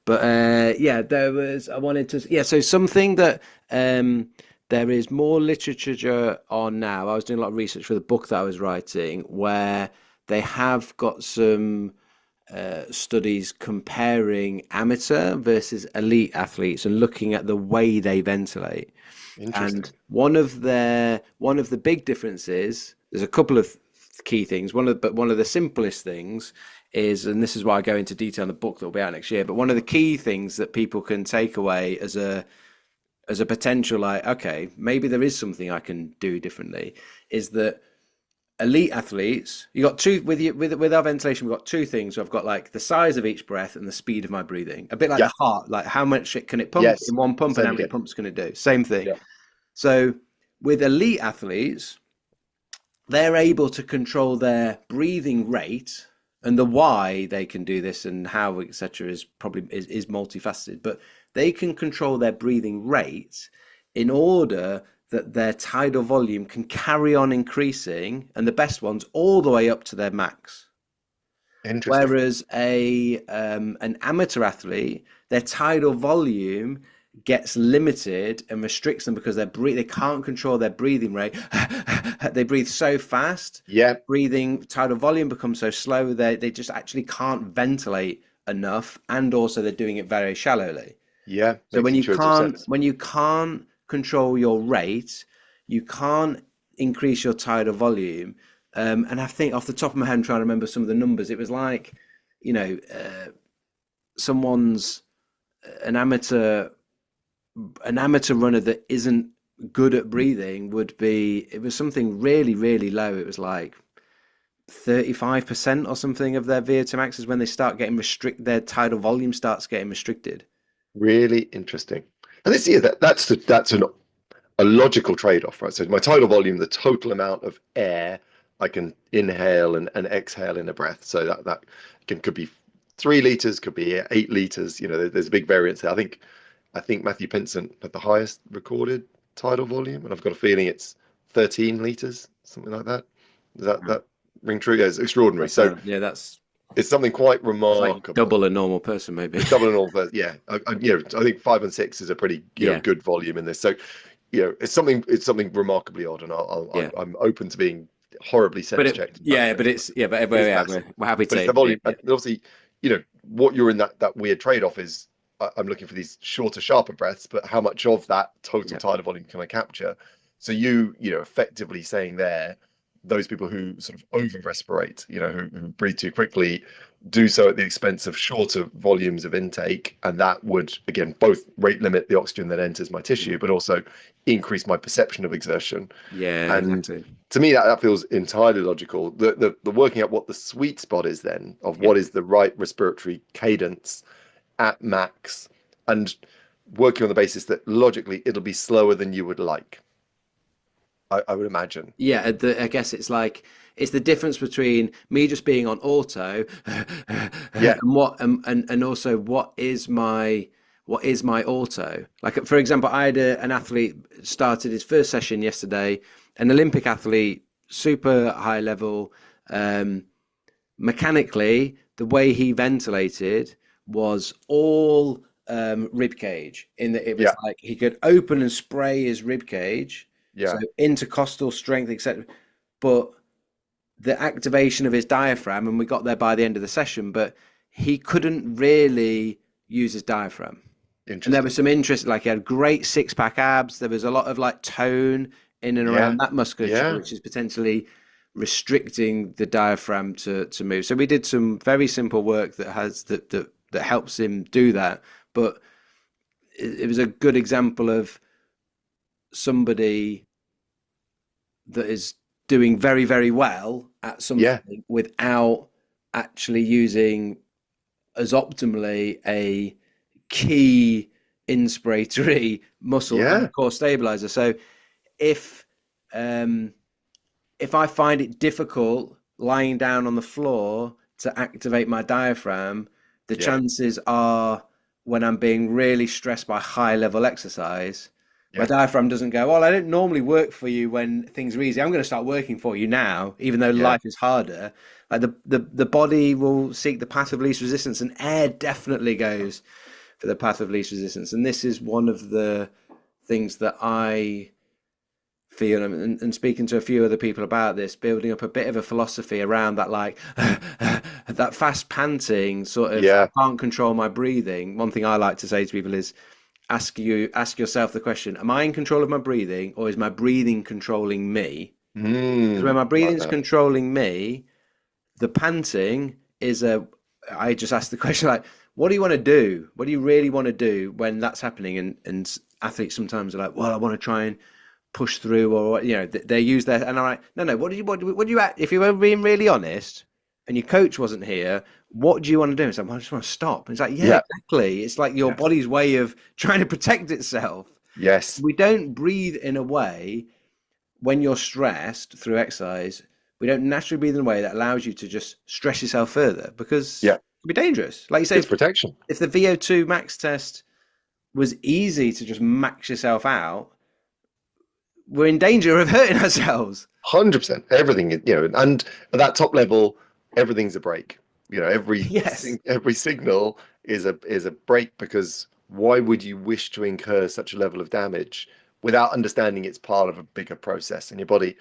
But yeah, there was. I wanted to. Yeah, so something that there is more literature on now. I was doing a lot of research for the book that I was writing, where they have got some studies comparing amateur versus elite athletes and looking at the way they ventilate. And Interesting. one of the big differences, there's a couple of key things. But one of the simplest things is, and this is why I go into detail in the book that will be out next year. But one of the key things that people can take away as a potential, like, okay, maybe there is something I can do differently, is that elite athletes, you got two with our ventilation. We've got two things. I've got like the size of each breath and the speed of my breathing, a bit like Yeah. the heart, like how much can it pump Yes. in one pump and Same how many again. pumps can it do. Same thing. Yeah. So with elite athletes, they're able to control their breathing rate, and the why they can do this and how, etc., is multifaceted. But they can control their breathing rate in order that their tidal volume can carry on increasing, and the best ones all the way up to their max. Interesting. Whereas a an amateur athlete, their tidal volume gets limited and restricts them because they can't control their breathing rate. They breathe so fast, Yeah. breathing tidal volume becomes so slow they just actually can't ventilate enough, and also they're doing it very shallowly. Yeah. So Makes intuitive sense. when you can't control your rate, you can't increase your tidal volume. And I think off the top of my head, I'm trying to remember some of the numbers. It was like, you know, someone's an amateur an amateur runner that isn't good at breathing would be. It was something really really low. It was like 35% or something of their VO2 maxes when they start getting their tidal volume starts getting restricted. Really interesting. And this is that's a logical trade-off, right? So my tidal volume, the total amount of air I can inhale and exhale in a breath. So that could be 3 liters, could be 8 liters. There's a big variance there. I think Matthew Pinsent had the highest recorded tidal volume, and I've got a feeling it's 13 liters, something like that. Does that ring true? Yeah, it's extraordinary. So Yeah, that's it's something quite it's like remarkable. double a normal person, maybe. It's double and all that. Yeah, I think 5 and 6 is a pretty Yeah, good volume in this. So it's something remarkably odd, and yeah. I'm open to being horribly But sense it, checked. yeah, but it's yeah, But it's yeah, massive. we're happy But it's to the volume, yeah, and obviously, what you're in that weird trade-off is I'm looking for these shorter, sharper breaths, but how much of that total yeah, tidal volume can I capture? So effectively saying there, those people who sort of over respirate, who breathe too quickly, do so at the expense of shorter volumes of intake, and that would again both rate limit the oxygen that enters my tissue, but also increase my perception of exertion. yeah, And exactly. to me, that feels entirely logical. The working out what the sweet spot is then of Yeah, what is the right respiratory cadence at max, and working on the basis that logically it'll be slower than you would like. I would imagine. yeah. I guess it's like it's the difference between me just being on auto and Yeah, what and also what is my auto? Like, for example, I had an athlete started his first session yesterday, an Olympic athlete, super high level. Mechanically, the way he ventilated was all rib cage, in that it was Yeah. like he could open and spray his rib cage, so Yeah. intercostal strength, etc. But the activation of his diaphragm, and we got there by the end of the session, but he couldn't really use his diaphragm. And there was Interesting. some interest, like he had great six pack abs. There was a lot of like tone in and Yeah. around that musculature, Yeah. which is potentially restricting the diaphragm to move. So we did some very simple work that has that helps him do that. But it was a good example of somebody that is doing very, very well at Yeah. something without actually using as optimally a key inspiratory muscle Yeah. and core stabilizer. So if um, if I find it difficult lying down on the floor to activate my diaphragm, the Yeah. chances are when I'm being really stressed by high level exercise, my Yeah. diaphragm doesn't go, well, I don't normally work for you when things are easy. I'm going to start working for you now, even though Yeah. life is harder. Like the body will seek the path of least resistance, and air definitely goes for the path of least resistance. And this is one of the things that I feel, and speaking to a few other people about this, building up a bit of a philosophy around that, like that fast panting sort of, Yeah. I can't control my breathing. One thing I like to say to people is ask yourself the question, am I in control of my breathing, or is my breathing controlling me? Because when my Like breathing's that. controlling me, the panting is a, I just ask the question, like, what do you want to do? What do you really want to do when that's happening? And athletes sometimes are like, well, I want to try and push through, or they use their, and I'm like, no, what do you if you were being really honest and your coach wasn't here, what do you want to do? It's like, well, I just want to stop. And it's like, yeah, Yeah. exactly. It's like your Yes. body's way of trying to protect itself. Yes. We don't breathe in a way when you're stressed through exercise. We don't naturally breathe in a way that allows you to just stress yourself further, because Yeah. it can be dangerous. Like you say, It's protection. if the VO2 max test was easy to just max yourself out, we're in danger of hurting ourselves. 100%. Everything, and at that top level, everything's a break. Yes. Every signal is a break, because why would you wish to incur such a level of damage without understanding it's part of a bigger process? And your body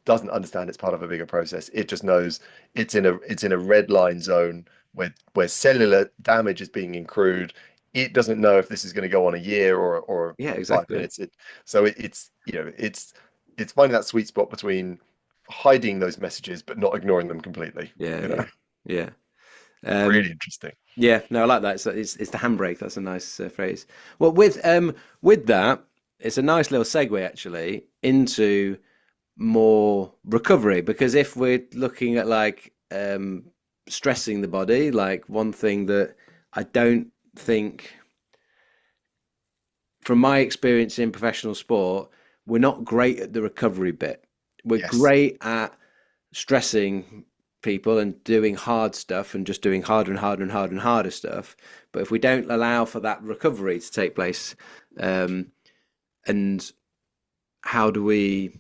doesn't understand it's part of a bigger process. It just knows it's in a red line zone where cellular damage is being accrued. It doesn't know if this is going to go on a year or Yeah, 5 minutes. exactly. It's finding that sweet spot between hiding those messages but not ignoring them completely. Yeah, You know, yeah, yeah. really interesting. Yeah, no, I like that. It's the handbrake. That's a nice phrase. Well, with that, it's a nice little segue actually into more recovery, because if we're looking at like stressing the body, like one thing that I don't think, from my experience in professional sport, we're not great at the recovery bit. We're Yes. great at stressing people and doing hard stuff and just doing harder and harder and harder and harder stuff. But if we don't allow for that recovery to take place, um, and how do we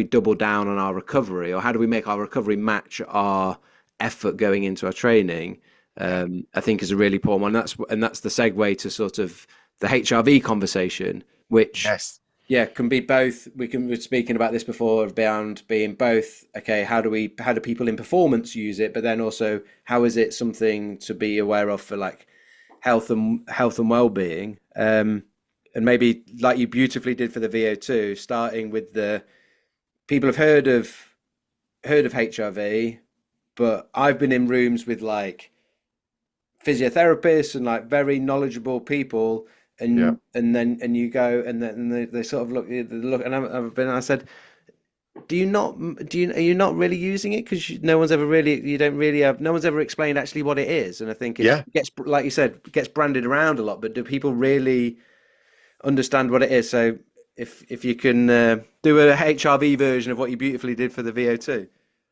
double down on our recovery, or how do we make our recovery match our effort going into our training? Yeah. I think is a really important one. That's the segue to sort of the HRV conversation, which, Yes. yeah, can be both. We're speaking about this before, around being both. Okay, how do people in performance use it, but then also how is it something to be aware of for like health and well-being, and maybe like you beautifully did for the VO2, starting with the people have heard of HRV, but I've been in rooms with like physiotherapists and like very knowledgeable people, Yeah. and you go, and then they sort of look, and I said, are you not really using it, because no one's ever really, you don't really have, no one's ever explained actually what it is. And I think it Yeah. gets, like you said, gets branded around a lot, but do people really understand what it is? So if you can do a HRV version of what you beautifully did for the VO2.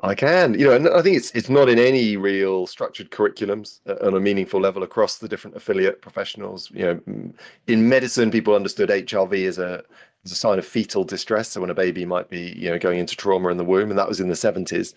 I can, and I think it's not in any real structured curriculums on a meaningful level across the different affiliate professionals. In medicine, people understood HRV as a sign of fetal distress. So when a baby might be, going into trauma in the womb, and that was in the 70s.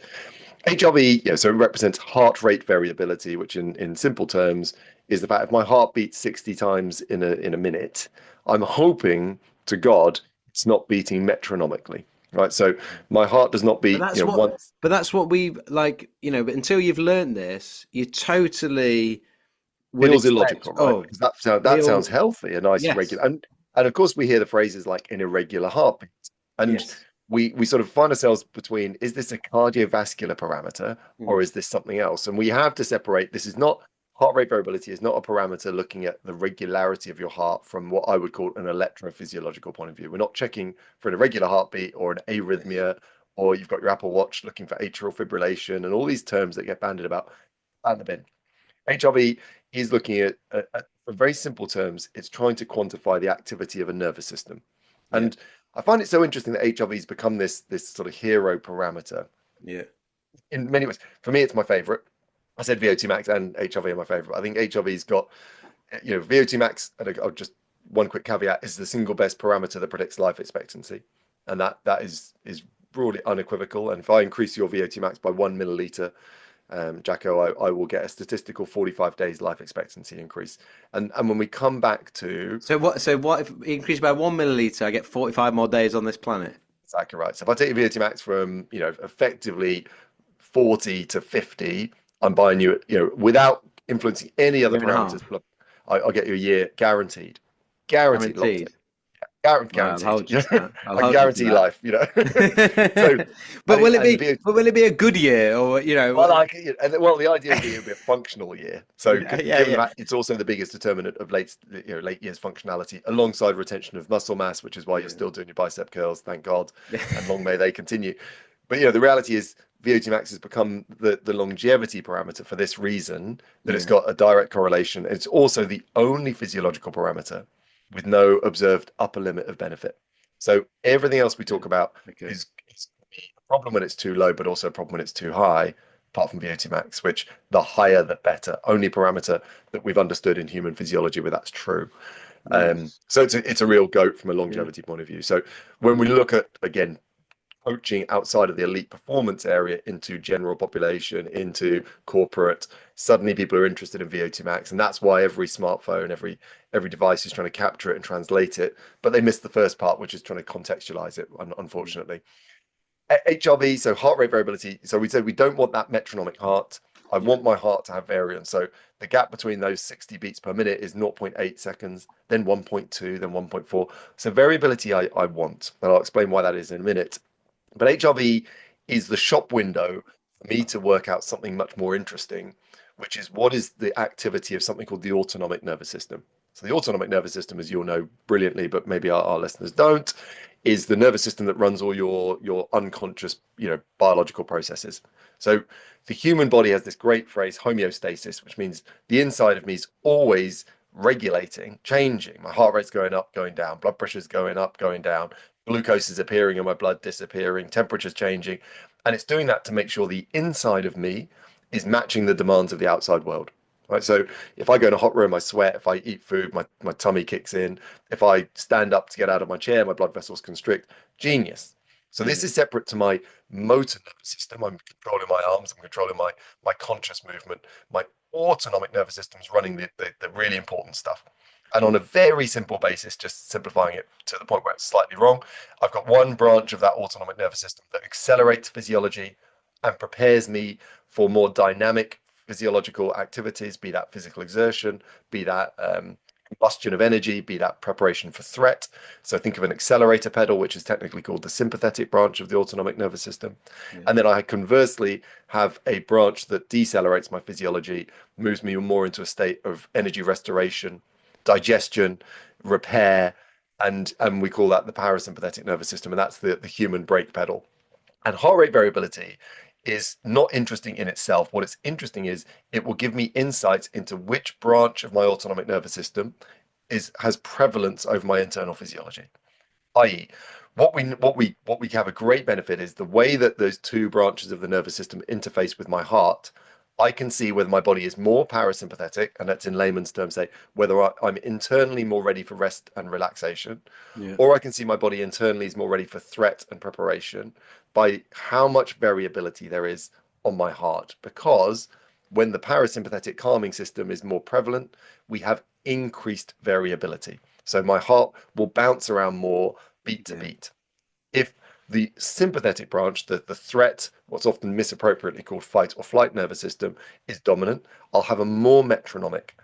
HRV, so it represents heart rate variability, which in simple terms is the fact if my heart beats 60 times in a minute, I'm hoping to God it's not beating metronomically. Right. So my heart does not But beat, that's what, once. but that's what we like, but until you've learned this, you totally would Feels expect, illogical, right? oh, Because that sounds feel, healthy, a nice yes, regular, and of course we hear the phrases like an irregular heartbeat, and yes. we sort of find ourselves between, is this a cardiovascular parameter or Mm. is this something else? And we have to separate. This is not Heart rate variability is not a parameter looking at the regularity of your heart from what I would call an electrophysiological point of view. We're not checking for an irregular heartbeat or an Yes. arrhythmia, or you've got your Apple Watch looking for atrial fibrillation and all these terms that get bandied about. And the bin. HRV is looking for very simple terms, it's trying to quantify the activity of a nervous system. Yeah. And I find it so interesting that HRV has become this sort of hero parameter Yeah. in many ways. For me, it's my favorite. I said VO2 max and HRV are my favorite. I think HRV's got, VO2 max, and I'll just one quick caveat, is the single best parameter that predicts life expectancy. And that is broadly unequivocal. And if I increase your VO2 max by 1 milliliter, Jacko, I will get a statistical 45 days life expectancy increase. And when we come back to, So what if it increased by 1 milliliter, I get 45 more days on this planet? exactly right. So if I take your VO2 max from, effectively 40 to 50, I'm buying you, without influencing any A other year and a parameters. half. I'll get you a year guaranteed, guaranteed, locked in, Guaranteed. Right, I'll guaranteed. hold you to that. I'll I hold you to guarantee that. life. So, But will it and the be VO2. but will it be a good year or Well, the idea would be it would be a functional year. So, yeah, yeah, given yeah. that it's also the biggest determinant of late years functionality, alongside retention of muscle mass, which is why you're Yeah. still doing your bicep curls, thank God, Yeah. and long may they continue. But the reality is VO2 max has become the longevity parameter for this reason, that it's Yeah. got a direct correlation. It's also the only physiological parameter with no observed upper limit of benefit. So everything else we Okay. talk about Okay. is a problem when it's too low, but also a problem when it's too high, apart from VO2 max, which the higher the better. Only parameter that we've understood in human physiology where that's true. Nice. So it's a real goat from a Yeah. longevity point of view. So when we look at, again, coaching outside of the elite performance area into general population, into corporate, suddenly people are interested in VO2 max, and that's why every smartphone, every device is trying to capture it and translate it, but they miss the first part, which is trying to contextualize it, unfortunately. HRV, so heart rate variability. So we said we don't want that metronomic heart. I Yeah. want my heart to have variance. So the gap between those 60 beats per minute is 0.8 seconds, then 1.2, then 1.4. So variability I want, and I'll explain why that is in a minute. But HRV is the shop window for me to work out something much more interesting, which is what is the activity of something called the autonomic nervous system. So the autonomic nervous system, as you'll know brilliantly, but maybe our listeners don't, is the nervous system that runs all your unconscious, biological processes. So the human body has this great phrase, homeostasis, which means the inside of me is always regulating, changing. My heart rate's going up, going down, blood pressure's going up, going down, glucose is appearing in my blood, disappearing, temperature's changing. And it's doing that to make sure the inside of me is matching the demands of the outside world. Right. So if I go in a hot room, I sweat. If I eat food, my tummy kicks in. If I stand up to get out of my chair, my blood vessels constrict. Genius. So Yeah. this is separate to my motor nervous system. I'm controlling my arms. I'm controlling my conscious movement. My autonomic nervous system is running the really important stuff. And on a very simple basis, just simplifying it to the point where it's slightly wrong, I've got one branch of that autonomic nervous system that accelerates physiology and prepares me for more dynamic physiological activities, be that physical exertion, be that combustion of energy, be that preparation for threat. So think of an accelerator pedal, which is technically called the sympathetic branch of the autonomic nervous system. Yeah. And then I conversely have a branch that decelerates my physiology, moves me more into a state of energy restoration, digestion, repair, and we call that the parasympathetic nervous system, and that's the human brake pedal. And heart rate variability is not interesting in itself. What it's interesting is it will give me insights into which branch of my autonomic nervous system has prevalence over my internal physiology. i.e., what we have a great benefit is the way that those two branches of the nervous system interface with my heart. I can see whether my body is more parasympathetic, and that's in layman's terms say whether I'm internally more ready for rest and relaxation, Yeah. or I can see my body internally is more ready for threat and preparation by how much variability there is on my heart. Because when the parasympathetic calming system is more prevalent, we have increased variability. So my heart will bounce around more beat to Yeah. beat. If the sympathetic branch, the threat, what's often misappropriately called fight or flight nervous system, is dominant, I'll have a more metronomic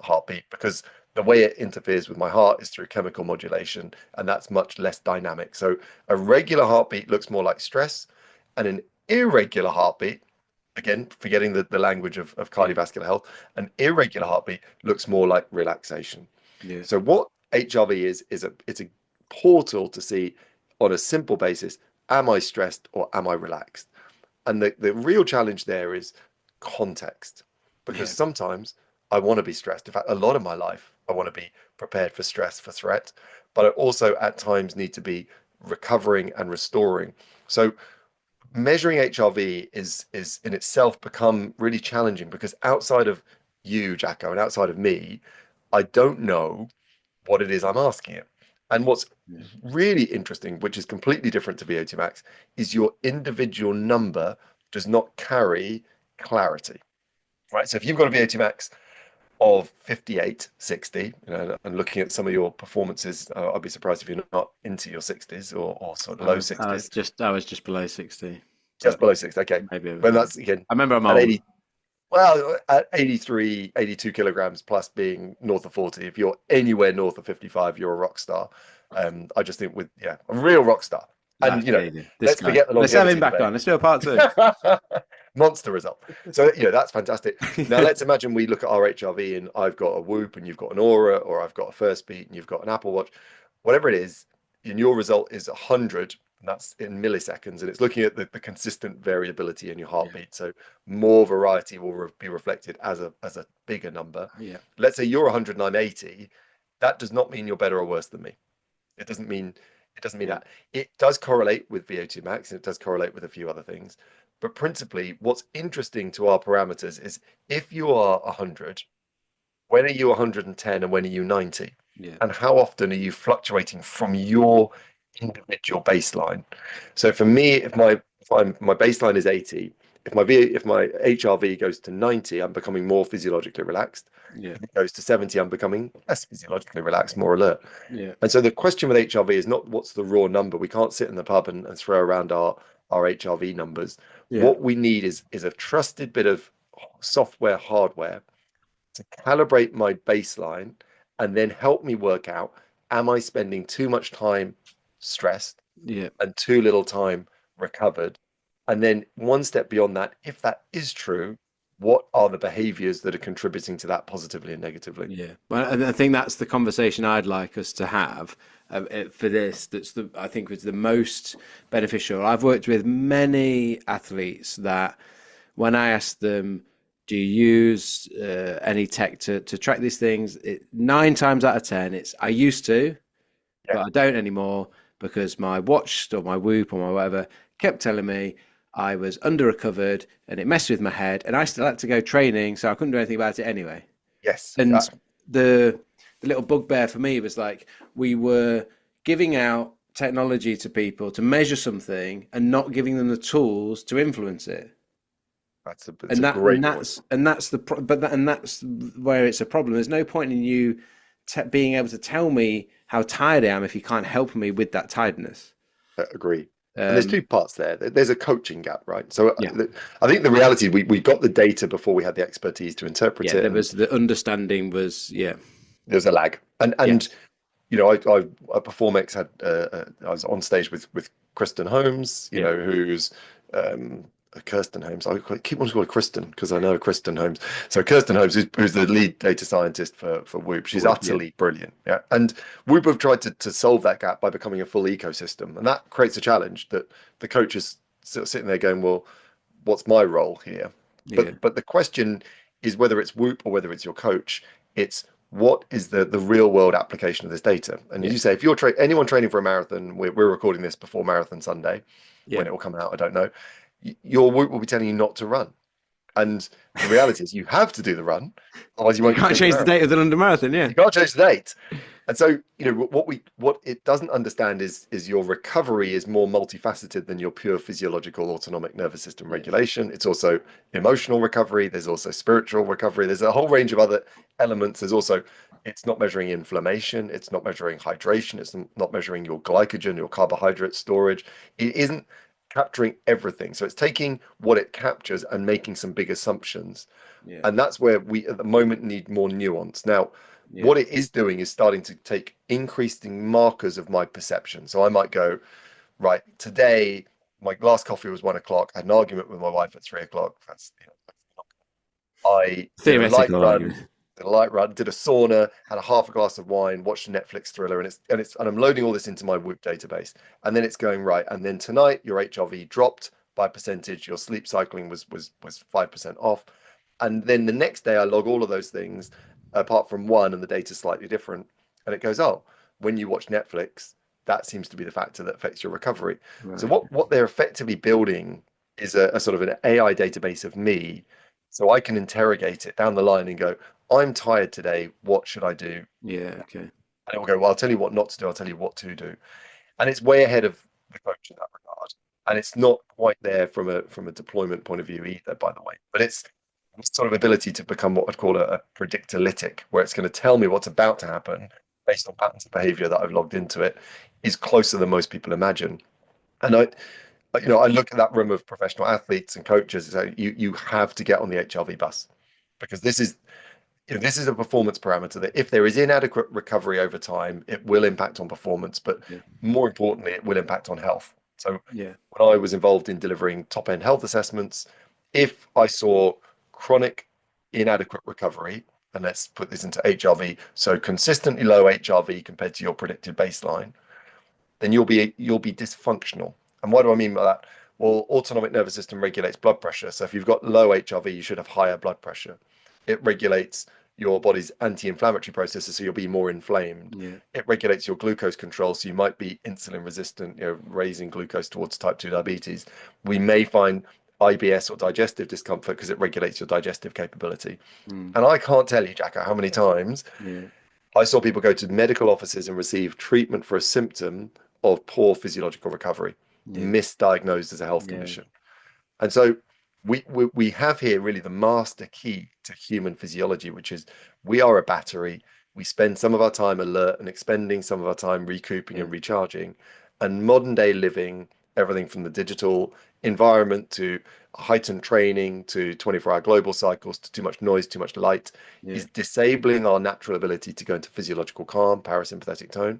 heartbeat because the way it interferes with my heart is through chemical modulation, and that's much less dynamic. So a regular heartbeat looks more like stress, and an irregular heartbeat, again, forgetting the language of Yeah. cardiovascular health, an irregular heartbeat looks more like relaxation. Yeah. So what HRV is it's a portal to see on a simple basis, am I stressed or am I relaxed? And the real challenge there is context, because Yeah. sometimes I want to be stressed. In fact, a lot of my life, I want to be prepared for stress, for threat, but I also at times need to be recovering and restoring. So measuring HRV is in itself become really challenging because outside of you, Jacko, and outside of me, I don't know what it is I'm asking it. And what's Yeah. really interesting, which is completely different to VO2 max, is your individual number does not carry clarity, right? So if you've got a VO2 max of 58, 60, and looking at some of your performances, I'd be surprised if you're not into your 60s or sort of I low was I was 60s, just I was just below 60, just but below 60. Okay. maybe over When 50. that's again I remember I'm at old. 80, well, at 83, 82 kilograms plus being north of 40, if you're anywhere north of 55, you're a rock star. I just think with, yeah, a real rock star. Ah, And, there you go. This let's guy. forget the Let's have him longevity back debate. on. Let's do a part two. Monster result. So, that's fantastic. Now, let's imagine we look at our HRV and I've got a Whoop and you've got an Aura, or I've got a First Beat and you've got an Apple Watch. Whatever it is, and your result is 100, and that's in milliseconds, and it's looking at the consistent variability in your Yeah. heartbeat. So more variety will be reflected as a bigger number. Yeah. Let's say you're 100 and I'm 80. That does not mean you're better or worse than me. It doesn't mean Yeah. that. It does correlate with VO2 max, and it does correlate with a few other things. But principally, what's interesting to our parameters is if you are 100, when are you 110 and when are you 90? Yeah. And how often are you fluctuating from your individual baseline? So for me, if my baseline is 80, if my HRV goes to 90, I'm becoming more physiologically relaxed. Yeah. If it goes to 70, I'm becoming less physiologically relaxed, more alert. Yeah. And so the question with HRV is not what's the raw number. We can't sit in the pub and throw around our HRV numbers. Yeah. What we need is a trusted bit of software, hardware to calibrate my baseline and then help me work out, am I spending too much time stressed Yeah. and too little time recovered? And then one step beyond that, if that is true, what are the behaviors that are contributing to that positively and negatively? Yeah, well, and I think that's the conversation I'd like us to have for this. I think was the most beneficial. I've worked with many athletes that when I ask them, "Do you use any tech to track these things?" 9 times out of 10, it's I used to, Yeah. but I don't anymore because my watch or my Whoop or my whatever kept telling me I was under recovered and it messed with my head, and I still had to go training, so I couldn't do anything about it anyway. Yes. And the little bugbear for me was like we were giving out technology to people to measure something and not giving them the tools to influence it. It's a And that and great point. that's and that's the and that's where it's a problem. There's no point in you being able to tell me how tired I am if you can't help me with that tiredness. Agree. And there's two Um, parts there. There's a coaching gap, right? So yeah, I think the reality we got the data before we had the expertise to interpret yeah. it, There and was the understanding was yeah, there's a lag. And yes, I Performex had I was on stage with Kristen Holmes, yeah, who's um, Kirsten Holmes. I keep wanting to call her Kristen because I know Kristen Holmes. So Kirsten Holmes, who's the lead data scientist for Whoop, she's yeah, utterly brilliant. Yeah, and Whoop have tried to solve that gap by becoming a full ecosystem, and that creates a challenge that the coach is sort of sitting there going, well, what's my role here? yeah, But the question is whether it's Whoop or whether it's your coach. It's what is the real world application of this data? And Yeah. you say, if you're anyone training for a marathon, we're recording this before Marathon Sunday, Yeah. when it will come out, I don't know. Your Whoop will be telling you not to run. And the reality is you have to do the run, otherwise you You won't can't complete the change the marathon. date of the London Marathon. Yeah. You can't change the date. And so, what it doesn't understand is your recovery is more multifaceted than your pure physiological autonomic nervous system Yeah. regulation. It's also emotional recovery. There's also spiritual recovery. There's a whole range of other elements. There's also, it's not measuring inflammation. It's not measuring hydration. It's not measuring your glycogen, your carbohydrate storage. It isn't capturing everything. So it's taking what it captures and making some big assumptions. Yeah. And that's where we at the moment need more nuance. Now, Yeah. what it is doing is starting to take increasing markers of my perception. So I might go, right, today my last coffee was 1 o'clock. I had an argument with my wife at 3 o'clock. I did a light Theoretical run, argument. did a sauna, had a half a glass of wine, watched a Netflix thriller, and I'm loading all this into my Whoop database. And then it's going right. And then tonight your HRV dropped by a percentage, your sleep cycling was 5% off. And then the next day I log all of those things, apart from one, and the data's slightly different. And it goes, oh, when you watch Netflix, that seems to be the factor that affects your recovery. So Right. what they're effectively building is a sort of an AI database of me, so I can interrogate it down the line and go, I'm tired today. What should I do? Yeah. Okay. And it will go, well, I'll tell you what not to do. I'll tell you what to do. And it's way ahead of the coach in that regard. And it's not quite there from a deployment point of view either, by the way. But it's sort of ability to become what I'd call a predictalytic, where it's going to tell me what's about to happen based on patterns of behavior that I've logged into it, is closer than most people imagine. And I look at that room of professional athletes and coaches and say, you have to get on the HRV bus, because this is a performance parameter that if there is inadequate recovery over time, it will impact on performance, but Yeah. more importantly, it will impact on health. So Yeah. when I was involved in delivering top end health assessments, if I saw chronic inadequate recovery, and let's put this into HRV, so consistently low HRV compared to your predicted baseline, then you'll be dysfunctional. And what do I mean by that? Well, autonomic nervous system regulates blood pressure. So if you've got low HRV, you should have higher blood pressure. It regulates your body's anti-inflammatory processes, so you'll be more inflamed. Yeah. It regulates your glucose control, so you might be insulin resistant, raising glucose towards type 2 diabetes. We may find IBS or digestive discomfort because it regulates your digestive capability. Mm. And I can't tell you, Jacko, how many times Yeah. I saw people go to medical offices and receive treatment for a symptom of poor physiological recovery, Yeah. misdiagnosed as a health Yeah. condition. And so we have here really the master key to human physiology, which is we are a battery. We spend some of our time alert and expending some of our time recouping Yeah. and recharging. And modern day living, everything from the digital environment to heightened training to 24-hour global cycles to too much noise, too much light, Yeah. is disabling our natural ability to go into physiological calm, parasympathetic tone.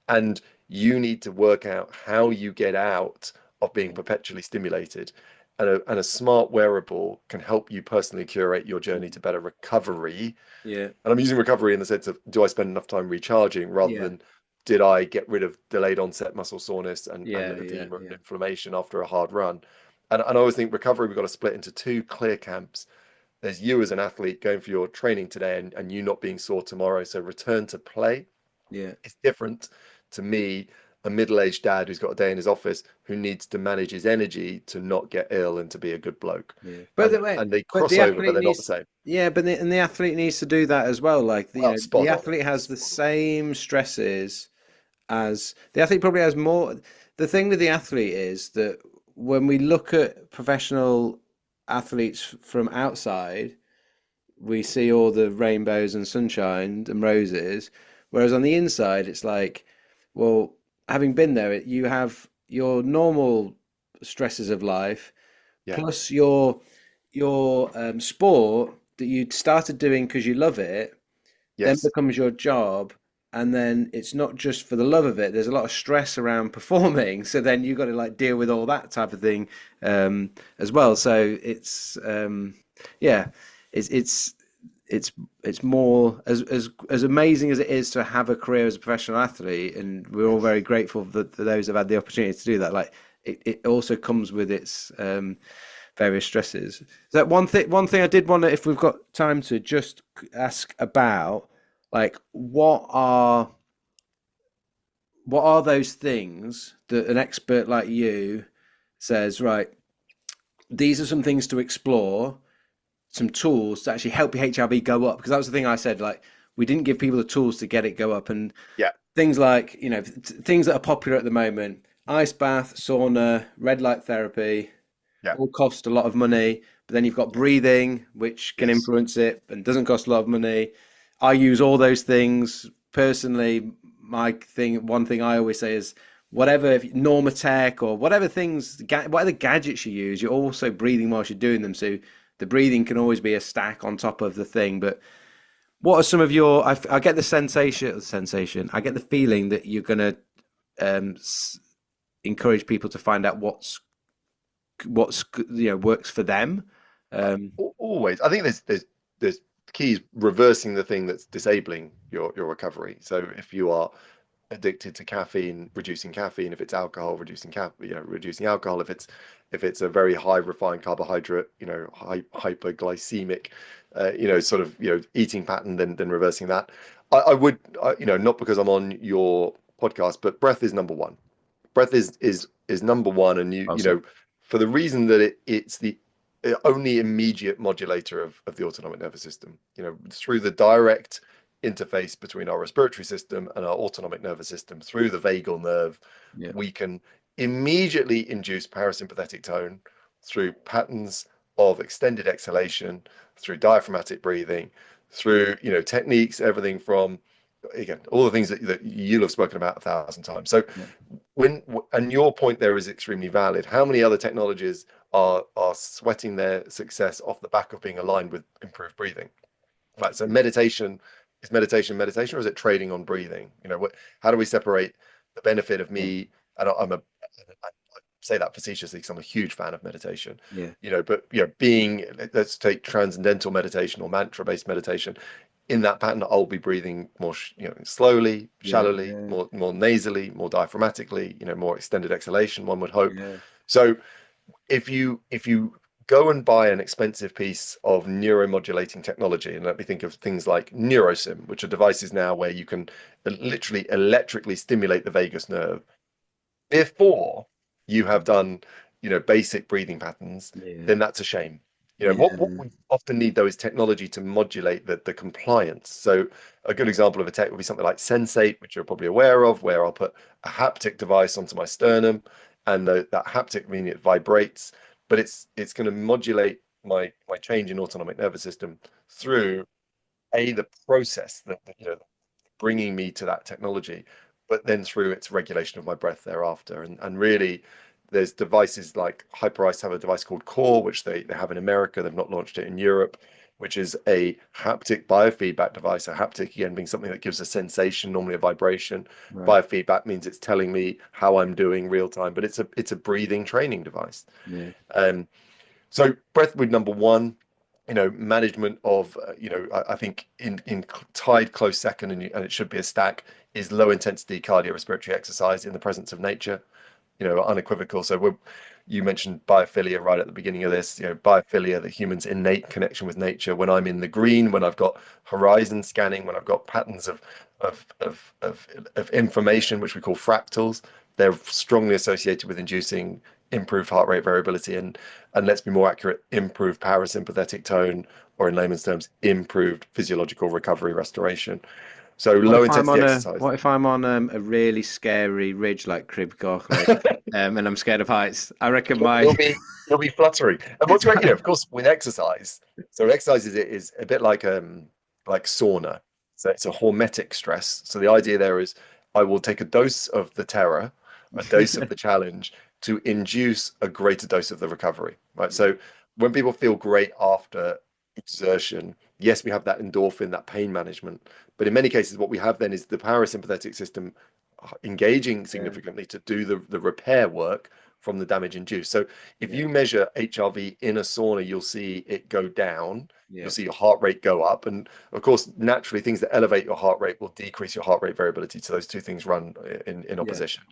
And you need to work out how you get out of being perpetually stimulated. And a smart wearable can help you personally curate your journey to better recovery. Yeah. And I'm using recovery in the sense of, do I spend enough time recharging rather Yeah. than did I get rid of delayed onset muscle soreness and Yeah. Yeah. edema and Yeah. inflammation after a hard run? And I always think recovery, we've got to split into two clear camps. There's you as an athlete going for your training today and you not being sore tomorrow. So return to play. Yeah. It's different to me, a middle-aged dad who's got a day in his office who needs to manage his energy to not get ill and to be a good bloke. Yeah. And and they But cross the over, but athlete they're not the needs, same. yeah, and the athlete needs to do that as well. Like, Well, the spot on. athlete has the Spot on. same stresses as the athlete probably has more. The thing with the athlete is that when we look at professional athletes from outside, we see all the rainbows and sunshine and roses, whereas on the inside, it's like, well, having been there, you have your normal stresses of life, Yeah. plus your sport that you started doing because you love it, then Yes. becomes your job. And then it's not just for the love of it. There's a lot of stress around performing. So then you've got to like deal with all that type of thing as well. So yeah, it's it's it's more as amazing as it is to have a career as a professional athlete, and we're all Yes. very grateful for those who've had the opportunity to do that. Like it also comes with its various stresses. So that one thing I did want to, if we've got time to just ask about like what are those things that an expert like you says, right, these are some things to explore, some tools to actually help your HRV go up? Because that was the thing I said, like we didn't give people the tools to get it go up, and Yeah, things like, things that are popular at the moment, ice bath, sauna, red light therapy, yeah, all cost a lot of money. But then you've got breathing, which can yes. influence it and doesn't cost a lot of money. I use all those things personally. One thing I always say is whatever Normatec or whatever whatever gadgets you use, you're also breathing whilst you're doing them. So the breathing can always be a stack on top of the thing. But what are some of your? I get the sensation. I get the feeling that you're gonna um, encourage people to find out what's works for them. Um, Always. I think there's keys reversing the thing that's disabling your recovery. So if you are addicted to caffeine, reducing caffeine. If it's alcohol, reducing alcohol. If it's a very high refined carbohydrate, hyperglycemic, sort of eating pattern, then reversing that. I would, not because I'm on your podcast, but breath is number one. Breath is number one, and also, for the reason that it's the only immediate modulator of the autonomic nervous system. Through the direct interface between our respiratory system and our autonomic nervous system through the vagal nerve, yeah, we can immediately induce parasympathetic tone through patterns of extended exhalation, through diaphragmatic breathing, through techniques, everything from, again, all the things that you'll have spoken about 1,000 times. So yeah, and your point there is extremely valid. How many other technologies are sweating their success off the back of being aligned with improved breathing? Right. So meditation, or is it trading on breathing? How do we separate the benefit of yeah, me? And I say that facetiously because I'm a huge fan of meditation. yeah, But being, let's take transcendental meditation or mantra-based meditation. In that pattern, I'll be breathing more, slowly, yeah, shallowly, yeah, more nasally, more diaphragmatically. More extended exhalation. One would hope. yeah, So if you go and buy an expensive piece of neuromodulating technology, and let me think of things like NeuroSim, which are devices now where you can literally electrically stimulate the vagus nerve before you have done, basic breathing patterns, yeah, then that's a shame. What yeah, we often need though is technology to modulate the compliance. So a good example of a tech would be something like Sensate, which you're probably aware of, where I'll put a haptic device onto my sternum, and that haptic meaning it vibrates, but it's going to modulate my change in autonomic nervous system through the process that bringing me to that technology, but then through its regulation of my breath thereafter. And really, there's devices like Hyperice have a device called Core, which they have in America. They've not launched it in Europe, which is a haptic biofeedback device. A haptic, again, being something that gives a sensation, normally a vibration. right, Biofeedback means it's telling me how I'm doing real time, but it's a breathing training device. yeah, Um, so breath would number one, management of, I think in tied close second, and it should be a stack, is low intensity cardiorespiratory exercise in the presence of nature, unequivocal. So you mentioned biophilia right at the beginning of this, biophilia, the human's innate connection with nature. When I'm in the green, when I've got horizon scanning, when I've got patterns of information, which we call fractals, they're strongly associated with inducing improved heart rate variability and let's be more accurate, improved parasympathetic tone, or in layman's terms, improved physiological recovery restoration. So low intensity exercise. what if I'm on a really scary ridge like Crib Goch, like, and I'm scared of heights? I reckon my You'll be fluttering. And what's great, of course, with exercise. So exercise is a bit like sauna. So it's a hormetic stress. So the idea there is I will take a dose of the terror, a dose of the challenge to induce a greater dose of the recovery. Right. So when people feel great after exertion, yes, we have that endorphin, that pain management. But in many cases, what we have then is the parasympathetic system engaging yeah, significantly to do the repair work from the damage induced. So if yeah, you measure HRV in a sauna, you'll see it go down. You'll yeah, see your heart rate go up. And of course, naturally, things that elevate your heart rate will decrease your heart rate variability. So those two things run in yeah, opposition.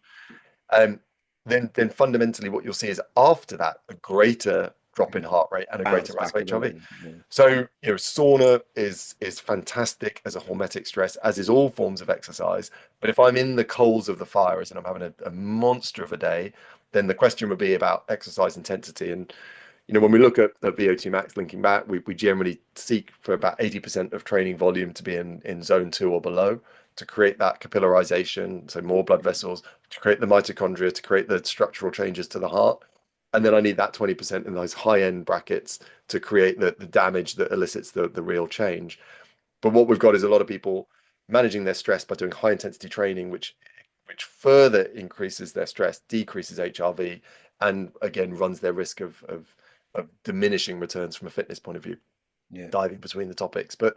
Um, then fundamentally what you'll see is after that, a greater drop in heart rate and a greater Bounce rise of back a bit. HRV. Yeah. So, sauna is fantastic as a hormetic stress, as is all forms of exercise. But if I'm in the coals of the fires and I'm having a monster of a day, then the question would be about exercise intensity. And when we look at the VO2 max linking back, we generally seek for about 80% of training volume to be in zone 2 or below to create that capillarization, so more blood vessels, to create the mitochondria, to create the structural changes to the heart. And then I need that 20% in those high end brackets to create the damage that elicits the real change. But what we've got is a lot of people managing their stress by doing high intensity training, which further increases their stress, decreases HRV, and again runs their risk of diminishing returns from a fitness point of view, Yeah. diving between the topics. But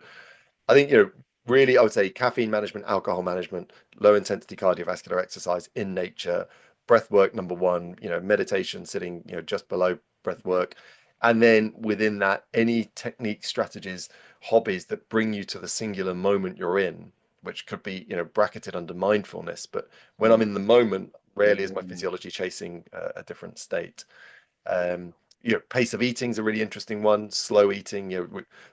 I think, really, I would say caffeine management, alcohol management, low intensity cardiovascular exercise in nature, breath work, number one, meditation sitting, just below breath work. And then within that, any technique, strategies, hobbies that bring you to the singular moment you're in, which could be, bracketed under mindfulness. But when I'm Mm. in the moment, Yeah. rarely is my physiology chasing a different state. Um, Pace of eating is a really interesting one. Slow eating,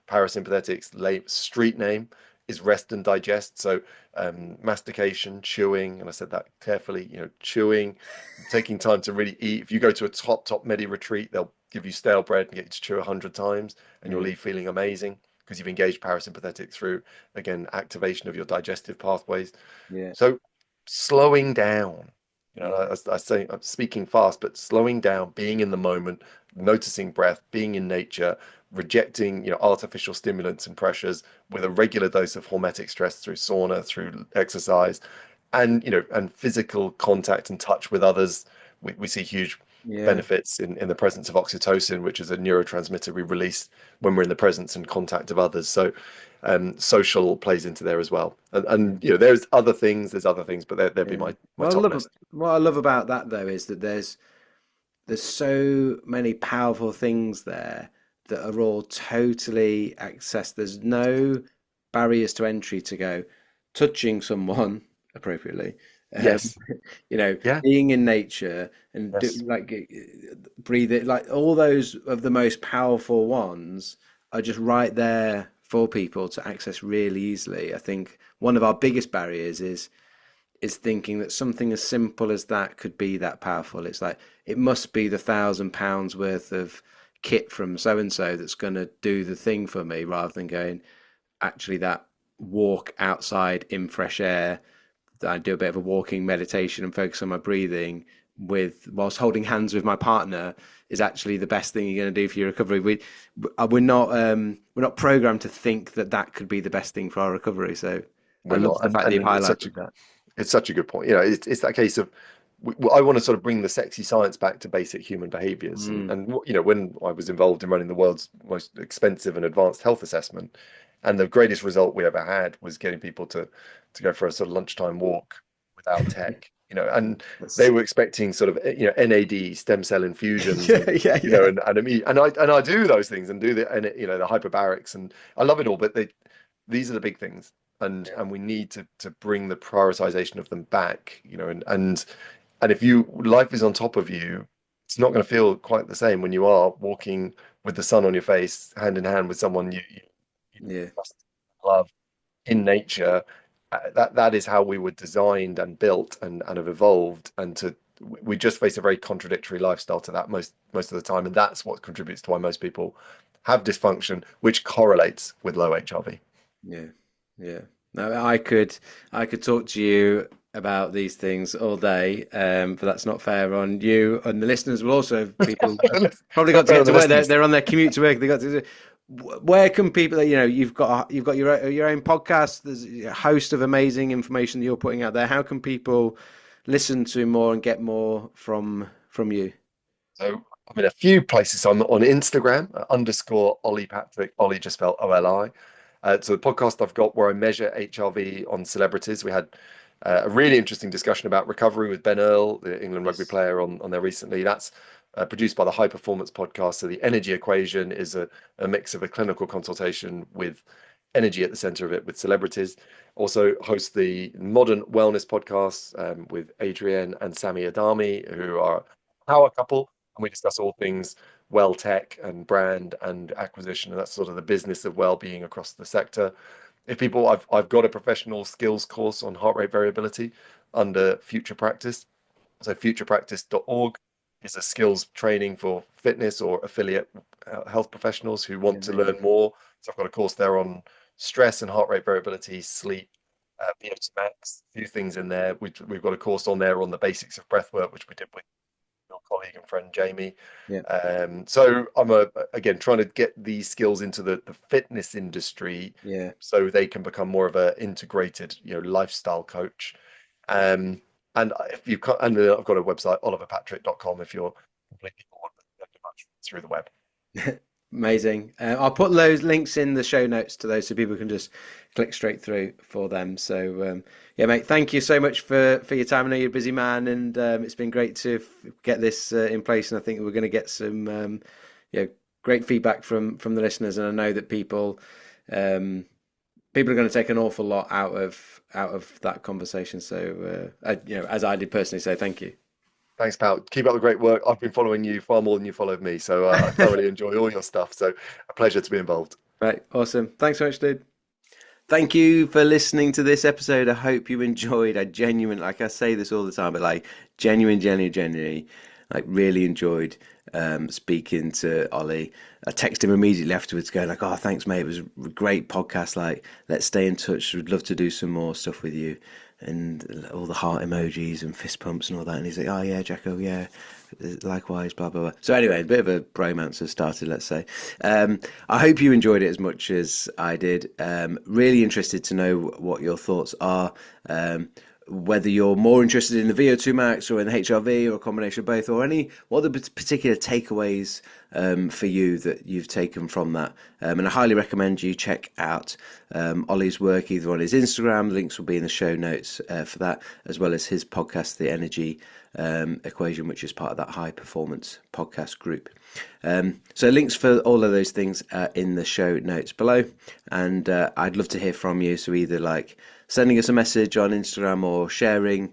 parasympathetics, street name is rest and digest. So mastication, chewing, and I said that carefully. Chewing, taking time to really eat. If you go to a top medi retreat, they'll give you stale bread and get you to chew 100 times, and you'll Yeah. leave feeling amazing because you've engaged parasympathetic through again activation of your digestive pathways. Yeah. So slowing down, Yeah. I say I'm speaking fast, but slowing down, being in the moment, noticing breath, being in nature, rejecting, artificial stimulants and pressures with a regular dose of hormetic stress through sauna, through exercise, and and physical contact and touch with others. We see huge Yeah. benefits in the presence of oxytocin, which is a neurotransmitter we release when we're in the presence and contact of others. So social plays into there as well. And there's other things, but there'd be Yeah. my top list. What I love about that though is that there's so many powerful things there that are all totally accessed. There's no barriers to entry to go touching someone appropriately. Um, Yes. Yeah. being in nature and Yes. breathing, like all those of the most powerful ones are just right there for people to access really easily. I think one of our biggest barriers is thinking that something as simple as that could be that powerful. It's like it must be the £1,000 worth of kit from so and so that's going to do the thing for me, rather than going actually that walk outside in fresh air. That I do a bit of a walking meditation and focus on my breathing with whilst holding hands with my partner is actually the best thing you're going to do for your recovery. We're not programmed to think that that could be the best thing for our recovery. So I We're love not, the fact that you've and highlighted that. it's such a good point. It's that case of I want to sort of bring the sexy science back to basic human behaviors. Mm, And when I was involved in running the world's most expensive and advanced health assessment, and the greatest result we ever had was getting people to go for a sort of lunchtime walk without tech. And they that's were expecting sort of NAD stem cell infusions yeah, and yeah, yeah, and I do those things and do the and the hyperbarics, and I love it all, but these are the big things, and we need to bring the prioritization of them back, and if you life is on top of you, it's not going to feel quite the same when you are walking with the sun on your face, hand in hand with someone you yeah, trust, love in nature. That is how we were designed and built and have evolved, and we just face a very contradictory lifestyle to that most of the time, and that's what contributes to why most people have dysfunction, which correlates with low HRV. yeah, yeah. No, I could talk to you about these things all day, but that's not fair on you and the listeners. Will also people probably got Not to fair get on the to work. They're, listeners. they're on their commute to work. They got to. Where can people? You've got your own podcast. There's a host of amazing information that you're putting out there. How can people listen to more and get more from you? So I'm in a few places. I'm on Instagram underscore Oli Patrick. Oli just spelled OLI. So the podcast I've got where I measure HRV on celebrities. We had a really interesting discussion about recovery with Ben Earl, the England rugby Yes. player, on there recently. That's produced by the High Performance Podcast. So the energy equation is a mix of a clinical consultation with energy at the center of it with celebrities. Also host the Modern Wellness Podcast with Adrienne and Sami Adami, who are a power couple, and we discuss all things well tech and brand and acquisition, and that's sort of the business of well-being across the sector. If people, I've got a professional skills course on heart rate variability under Future Practice. So futurepractice.org is a skills training for fitness or affiliate health professionals who want to learn more. So I've got a course there on stress and heart rate variability, sleep, VO2 max, a few things in there. We've got a course on there on the basics of breath work, which we did with your colleague and friend Jamie. Yeah. So I'm again trying to get these skills into the fitness industry, Yeah. so they can become more of a integrated, lifestyle coach. Um, and if you can, and I've got a website, oliverpatrick.com, if you're completely bored, but much through the web. Amazing. I'll put those links in the show notes to those so people can just click straight through for them. So yeah, mate, thank you so much for your time. I know you're a busy man, and it's been great to get this in place. And I think we're going to get some great feedback from the listeners. And I know that people are going to take an awful lot out of that conversation. So as I did personally, so thank you. Thanks, pal. Keep up the great work. I've been following you far more than you followed me, so I thoroughly enjoy all your stuff. So a pleasure to be involved. Right, awesome. Thanks so much, dude. Thank you for listening to this episode. I hope you enjoyed. I genuinely, like I say this all the time, but like genuinely, like really enjoyed speaking to Oli. I texted him immediately afterwards going like, oh, thanks, mate. It was a great podcast. Like, let's stay in touch. We'd love to do some more stuff with you. And all the heart emojis and fist pumps and all that. And he's like, oh, yeah, Jacko, yeah, likewise, blah, blah, blah. So anyway, a bit of a bromance has started, let's say. I hope you enjoyed it as much as I did. Really interested to know what your thoughts are. Whether you're more interested in the VO2 max or in the HRV or a combination of both, or what are the particular takeaways for you that you've taken from that. And I highly recommend you check out Oli's work either on his Instagram, links will be in the show notes for that, as well as his podcast, The Energy Equation, which is part of that high performance podcast group. So links for all of those things in the show notes below. And I'd love to hear from you. So either like sending us a message on Instagram or sharing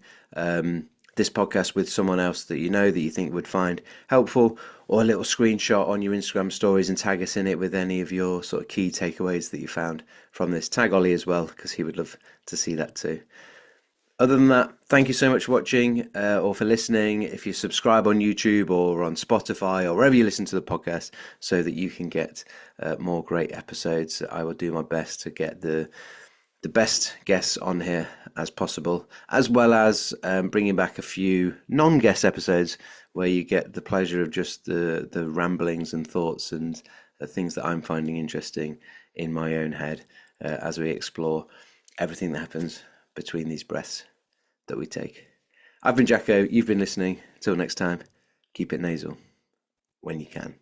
this podcast with someone else that you think would find helpful, or a little screenshot on your Instagram stories and tag us in it with any of your sort of key takeaways that you found from this. Tag Oli as well, because he would love to see that too. Other than that, thank you so much for watching or for listening. If you subscribe on YouTube or on Spotify or wherever you listen to the podcast so that you can get more great episodes, I will do my best to get the best guests on here as possible, as well as bringing back a few non-guest episodes where you get the pleasure of just the ramblings and thoughts and the things that I'm finding interesting in my own head as we explore everything that happens between these breaths that we take. I've been Jacko, you've been listening. Till next time, keep it nasal when you can.